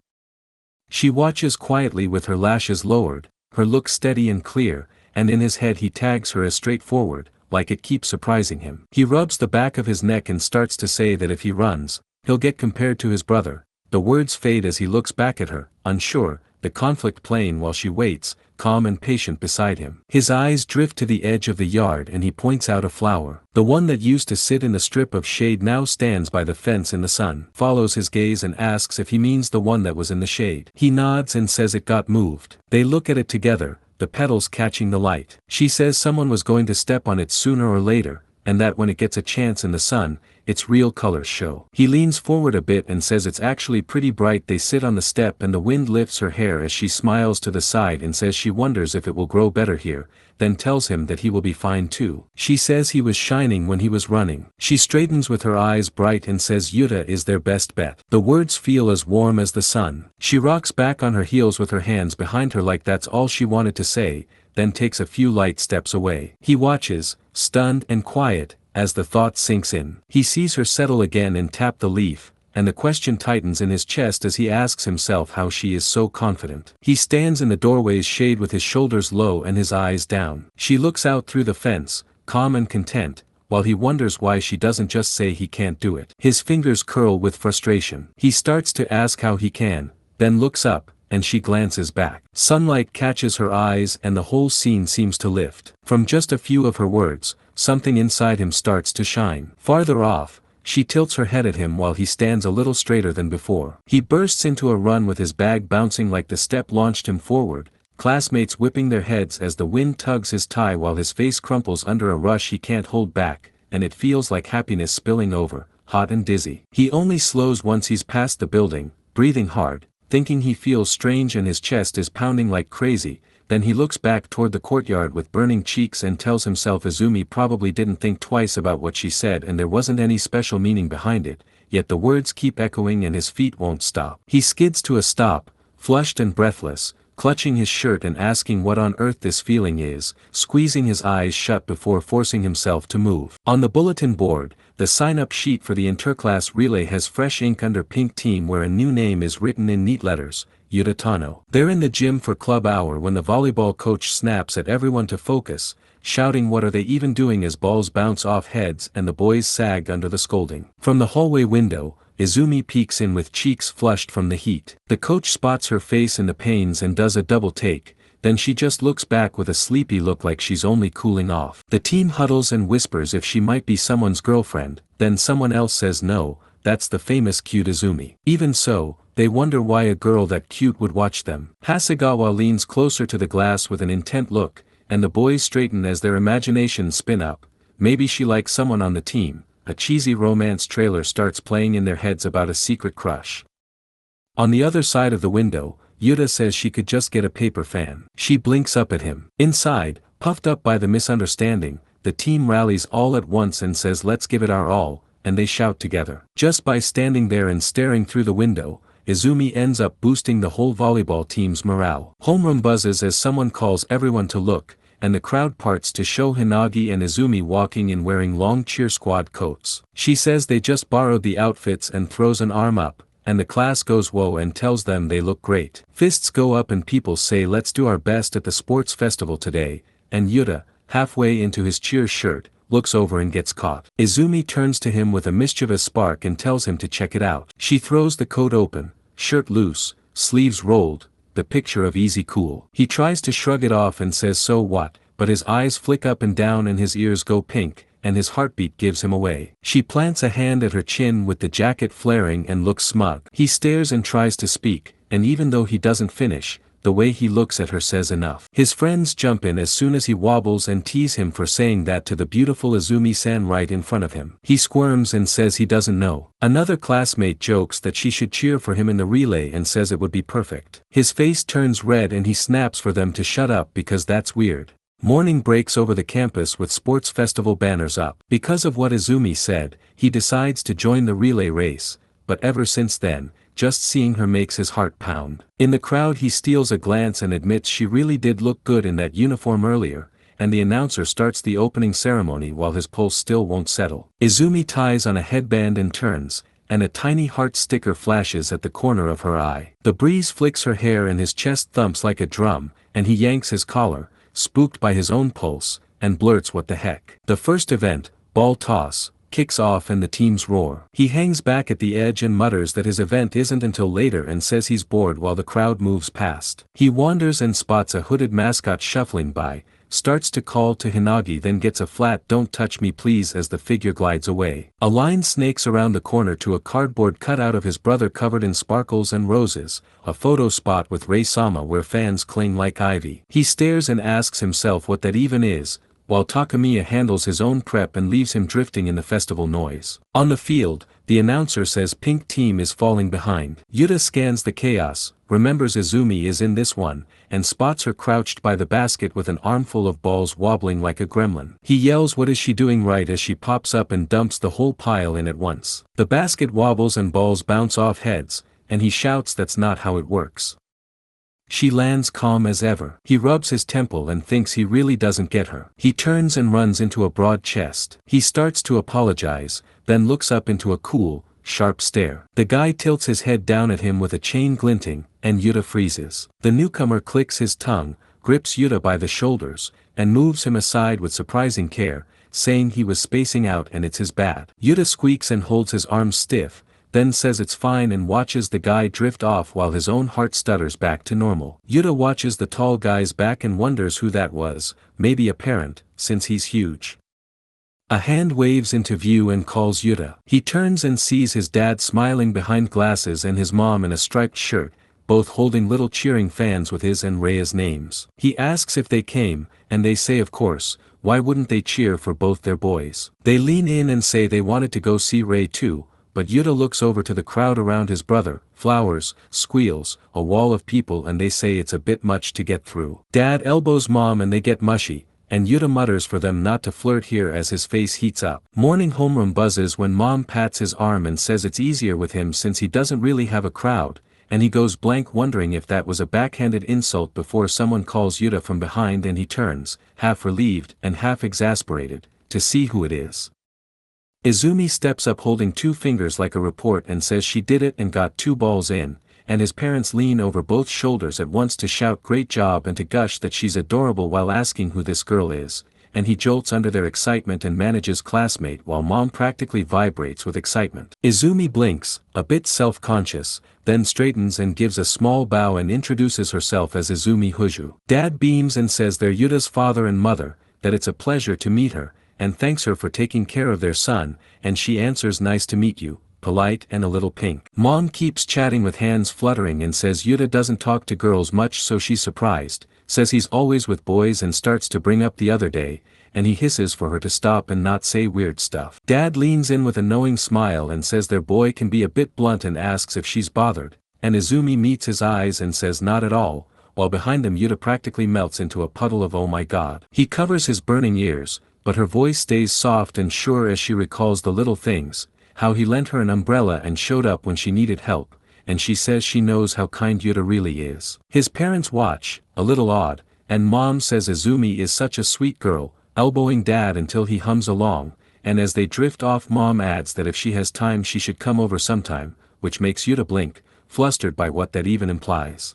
A: She watches quietly with her lashes lowered, her look steady and clear, and in his head he tags her as straightforward, like it keeps surprising him. He rubs the back of his neck and starts to say that if he runs, he'll get compared to his brother. The words fade as he looks back at her, unsure, the conflict playing while she waits, calm and patient beside him. His eyes drift to the edge of the yard and he points out a flower. The one that used to sit in the strip of shade now stands by the fence in the sun. Follows his gaze and asks if he means the one that was in the shade. He nods and says it got moved. They look at it together, the petals catching the light. She says someone was going to step on it sooner or later, and that when it gets a chance in the sun, its real colors show. He leans forward a bit and says it's actually pretty bright. They sit on the step and the wind lifts her hair as she smiles to the side and says she wonders if it will grow better here, then tells him that he will be fine too. She says he was shining when he was running. She straightens with her eyes bright and says Yuta is their best bet. The words feel as warm as the sun. She rocks back on her heels with her hands behind her like that's all she wanted to say, then takes a few light steps away. He watches, stunned and quiet, as the thought sinks in. He sees her settle again and tap the leaf, and the question tightens in his chest as he asks himself how she is so confident. He stands in the doorway's shade with his shoulders low and his eyes down. She looks out through the fence, calm and content, while he wonders why she doesn't just say he can't do it. His fingers curl with frustration. He starts to ask how he can, then looks up, and she glances back. Sunlight catches her eyes and the whole scene seems to lift. From just a few of her words, something inside him starts to shine. Farther off, she tilts her head at him while he stands a little straighter than before. He bursts into a run with his bag bouncing like the step launched him forward, classmates whipping their heads as the wind tugs his tie while his face crumples under a rush he can't hold back, and it feels like happiness spilling over, hot and dizzy. He only slows once he's past the building, breathing hard, thinking he feels strange and his chest is pounding like crazy. Then he looks back toward the courtyard with burning cheeks and tells himself Izumi probably didn't think twice about what she said and there wasn't any special meaning behind it, yet the words keep echoing and his feet won't stop. He skids to a stop, flushed and breathless, clutching his shirt and asking what on earth this feeling is, squeezing his eyes shut before forcing himself to move. On the bulletin board, the sign-up sheet for the interclass relay has fresh ink under pink team where a new name is written in neat letters, Yuta Tano. They're in the gym for club hour when the volleyball coach snaps at everyone to focus, shouting what are they even doing as balls bounce off heads and the boys sag under the scolding. From the hallway window, Izumi peeks in with cheeks flushed from the heat. The coach spots her face in the panes and does a double take, then she just looks back with a sleepy look like she's only cooling off. The team huddles and whispers if she might be someone's girlfriend, then someone else says no, that's the famous cute Izumi. Even so, they wonder why a girl that cute would watch them. Hasegawa leans closer to the glass with an intent look, and the boys straighten as their imaginations spin up. Maybe she likes someone on the team, a cheesy romance trailer starts playing in their heads about a secret crush. On the other side of the window, Yuta says she could just get a paper fan. She blinks up at him. Inside, puffed up by the misunderstanding, the team rallies all at once and says let's give it our all, and they shout together. Just by standing there and staring through the window, Izumi ends up boosting the whole volleyball team's morale. Homeroom buzzes as someone calls everyone to look, and the crowd parts to show Hinagi and Izumi walking in wearing long cheer squad coats. She says they just borrowed the outfits and throws an arm up, and the class goes whoa and tells them they look great. Fists go up and people say let's do our best at the sports festival today, and Yuta, halfway into his cheer shirt, looks over and gets caught. Izumi turns to him with a mischievous spark and tells him to check it out. She throws the coat open, shirt loose, sleeves rolled, the picture of easy cool. He tries to shrug it off and says so what, but his eyes flick up and down and his ears go pink, and his heartbeat gives him away. She plants a hand at her chin with the jacket flaring and looks smug. He stares and tries to speak, and even though he doesn't finish, the way he looks at her says enough. His friends jump in as soon as he wobbles and tease him for saying that to the beautiful Izumi-san right in front of him. He squirms and says he doesn't know. Another classmate jokes that she should cheer for him in the relay and says it would be perfect. His face turns red and he snaps for them to shut up because that's weird. Morning breaks over the campus with sports festival banners up. Because of what Izumi said, he decides to join the relay race, but ever since then, just seeing her makes his heart pound. In the crowd he steals a glance and admits she really did look good in that uniform earlier, and the announcer starts the opening ceremony while his pulse still won't settle. Izumi ties on a headband and turns, and a tiny heart sticker flashes at the corner of her eye. The breeze flicks her hair and his chest thumps like a drum, and he yanks his collar, spooked by his own pulse, and blurts what the heck. The first event, ball toss, kicks off and the teams roar. He hangs back at the edge and mutters that his event isn't until later and says he's bored while the crowd moves past. He wanders and spots a hooded mascot shuffling by, starts to call to Hinagi then gets a flat "don't touch me please" as the figure glides away. A line snakes around the corner to a cardboard cutout of his brother covered in sparkles and roses, a photo spot with Rei-sama where fans cling like ivy. He stares and asks himself what that even is, while Takamiya handles his own prep and leaves him drifting in the festival noise. On the field, the announcer says pink team is falling behind. Yuta scans the chaos, remembers Izumi is in this one, and spots her crouched by the basket with an armful of balls wobbling like a gremlin. He yells what is she doing right as she pops up and dumps the whole pile in at once. The basket wobbles and balls bounce off heads, and he shouts that's not how it works. She lands calm as ever. He rubs his temple and thinks he really doesn't get her. He turns and runs into a broad chest. He starts to apologize, then looks up into a cool, sharp stare. The guy tilts his head down at him with a chain glinting, and Yuta freezes. The newcomer clicks his tongue, grips Yuta by the shoulders, and moves him aside with surprising care, saying he was spacing out and it's his bad. Yuta squeaks and holds his arms stiff, then says it's fine and watches the guy drift off while his own heart stutters back to normal. Yuta watches the tall guy's back and wonders who that was, maybe a parent, since he's huge. A hand waves into view and calls Yuta. He turns and sees his dad smiling behind glasses and his mom in a striped shirt, both holding little cheering fans with his and Reia's names. He asks if they came, and they say of course, why wouldn't they cheer for both their boys? They lean in and say they wanted to go see Rei too, but Yuta looks over to the crowd around his brother, flowers, squeals, a wall of people and they say it's a bit much to get through. Dad elbows mom and they get mushy, and Yuta mutters for them not to flirt here as his face heats up. Morning homeroom buzzes when mom pats his arm and says it's easier with him since he doesn't really have a crowd, and he goes blank wondering if that was a backhanded insult before someone calls Yuta from behind and he turns, half relieved and half exasperated, to see who it is. Izumi steps up holding 2 fingers like a report and says she did it and got 2 balls in, and his parents lean over both shoulders at once to shout great job and to gush that she's adorable while asking who this girl is, and he jolts under their excitement and manages classmate while mom practically vibrates with excitement. Izumi blinks, a bit self-conscious, then straightens and gives a small bow and introduces herself as Izumi Huju. Dad beams and says they're Yuta's father and mother, that it's a pleasure to meet her, and thanks her for taking care of their son, and she answers nice to meet you, polite and a little pink. Mom keeps chatting with hands fluttering and says Yuta doesn't talk to girls much so she's surprised, says he's always with boys and starts to bring up the other day, and he hisses for her to stop and not say weird stuff. Dad leans in with a knowing smile and says their boy can be a bit blunt and asks if she's bothered, and Izumi meets his eyes and says not at all, while behind them Yuta practically melts into a puddle of oh my god. He covers his burning ears, but her voice stays soft and sure as she recalls the little things, how he lent her an umbrella and showed up when she needed help, and she says she knows how kind Yuta really is. His parents watch, a little odd, and Mom says Izumi is such a sweet girl, elbowing Dad until he hums along, and as they drift off Mom adds that if she has time she should come over sometime, which makes Yuta blink, flustered by what that even implies.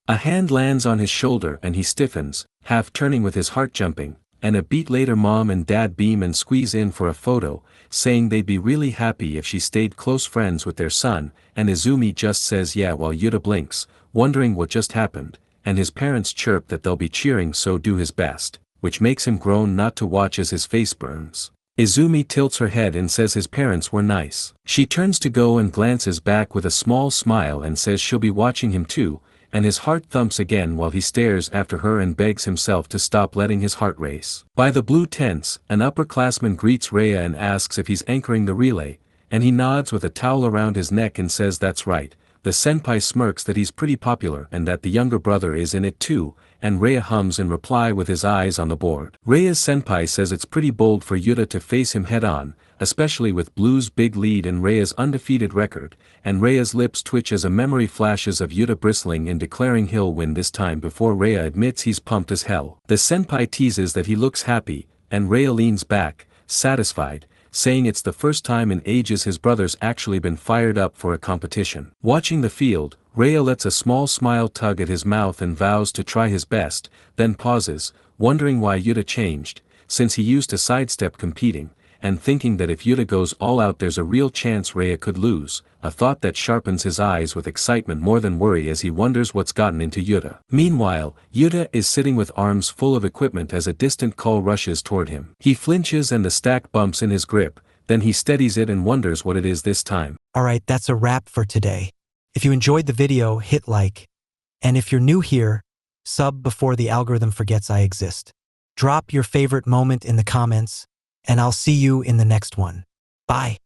A: A hand lands on his shoulder and he stiffens, half turning with his heart jumping, and a beat later Mom and Dad beam and squeeze in for a photo, saying they'd be really happy if she stayed close friends with their son, and Izumi just says yeah while Yuta blinks, wondering what just happened, and his parents chirp that they'll be cheering so do his best, which makes him groan not to watch as his face burns. Izumi tilts her head and says his parents were nice. She turns to go and glances back with a small smile and says she'll be watching him too, and his heart thumps again while he stares after her and begs himself to stop letting his heart race. By the blue tents, an upperclassman greets Rhea and asks if he's anchoring the relay, and he nods with a towel around his neck and says that's right. The senpai smirks that he's pretty popular and that the younger brother is in it too, and Rhea hums in reply with his eyes on the board. Rhea's senpai says it's pretty bold for Yuta to face him head on, especially with Blue's big lead and Rhea's undefeated record, and Rhea's lips twitch as a memory flashes of Yuta bristling and declaring he'll win this time before Rhea admits he's pumped as hell. The senpai teases that he looks happy, and Rhea leans back, satisfied, saying it's the first time in ages his brother's actually been fired up for a competition. Watching the field, Rhea lets a small smile tug at his mouth and vows to try his best, then pauses, wondering why Yuta changed, since he used to sidestep competing, and thinking that if Yuta goes all out there's a real chance Rhea could lose, a thought that sharpens his eyes with excitement more than worry as he wonders what's gotten into Yuta. Meanwhile, Yuta is sitting with arms full of equipment as a distant call rushes toward him. He flinches and the stack bumps in his grip, then he steadies it and wonders what it is this time.
B: Alright, that's a wrap for today. If you enjoyed the video, hit like. And if you're new here, sub before the algorithm forgets I exist. Drop your favorite moment in the comments, and I'll see you in the next one. Bye.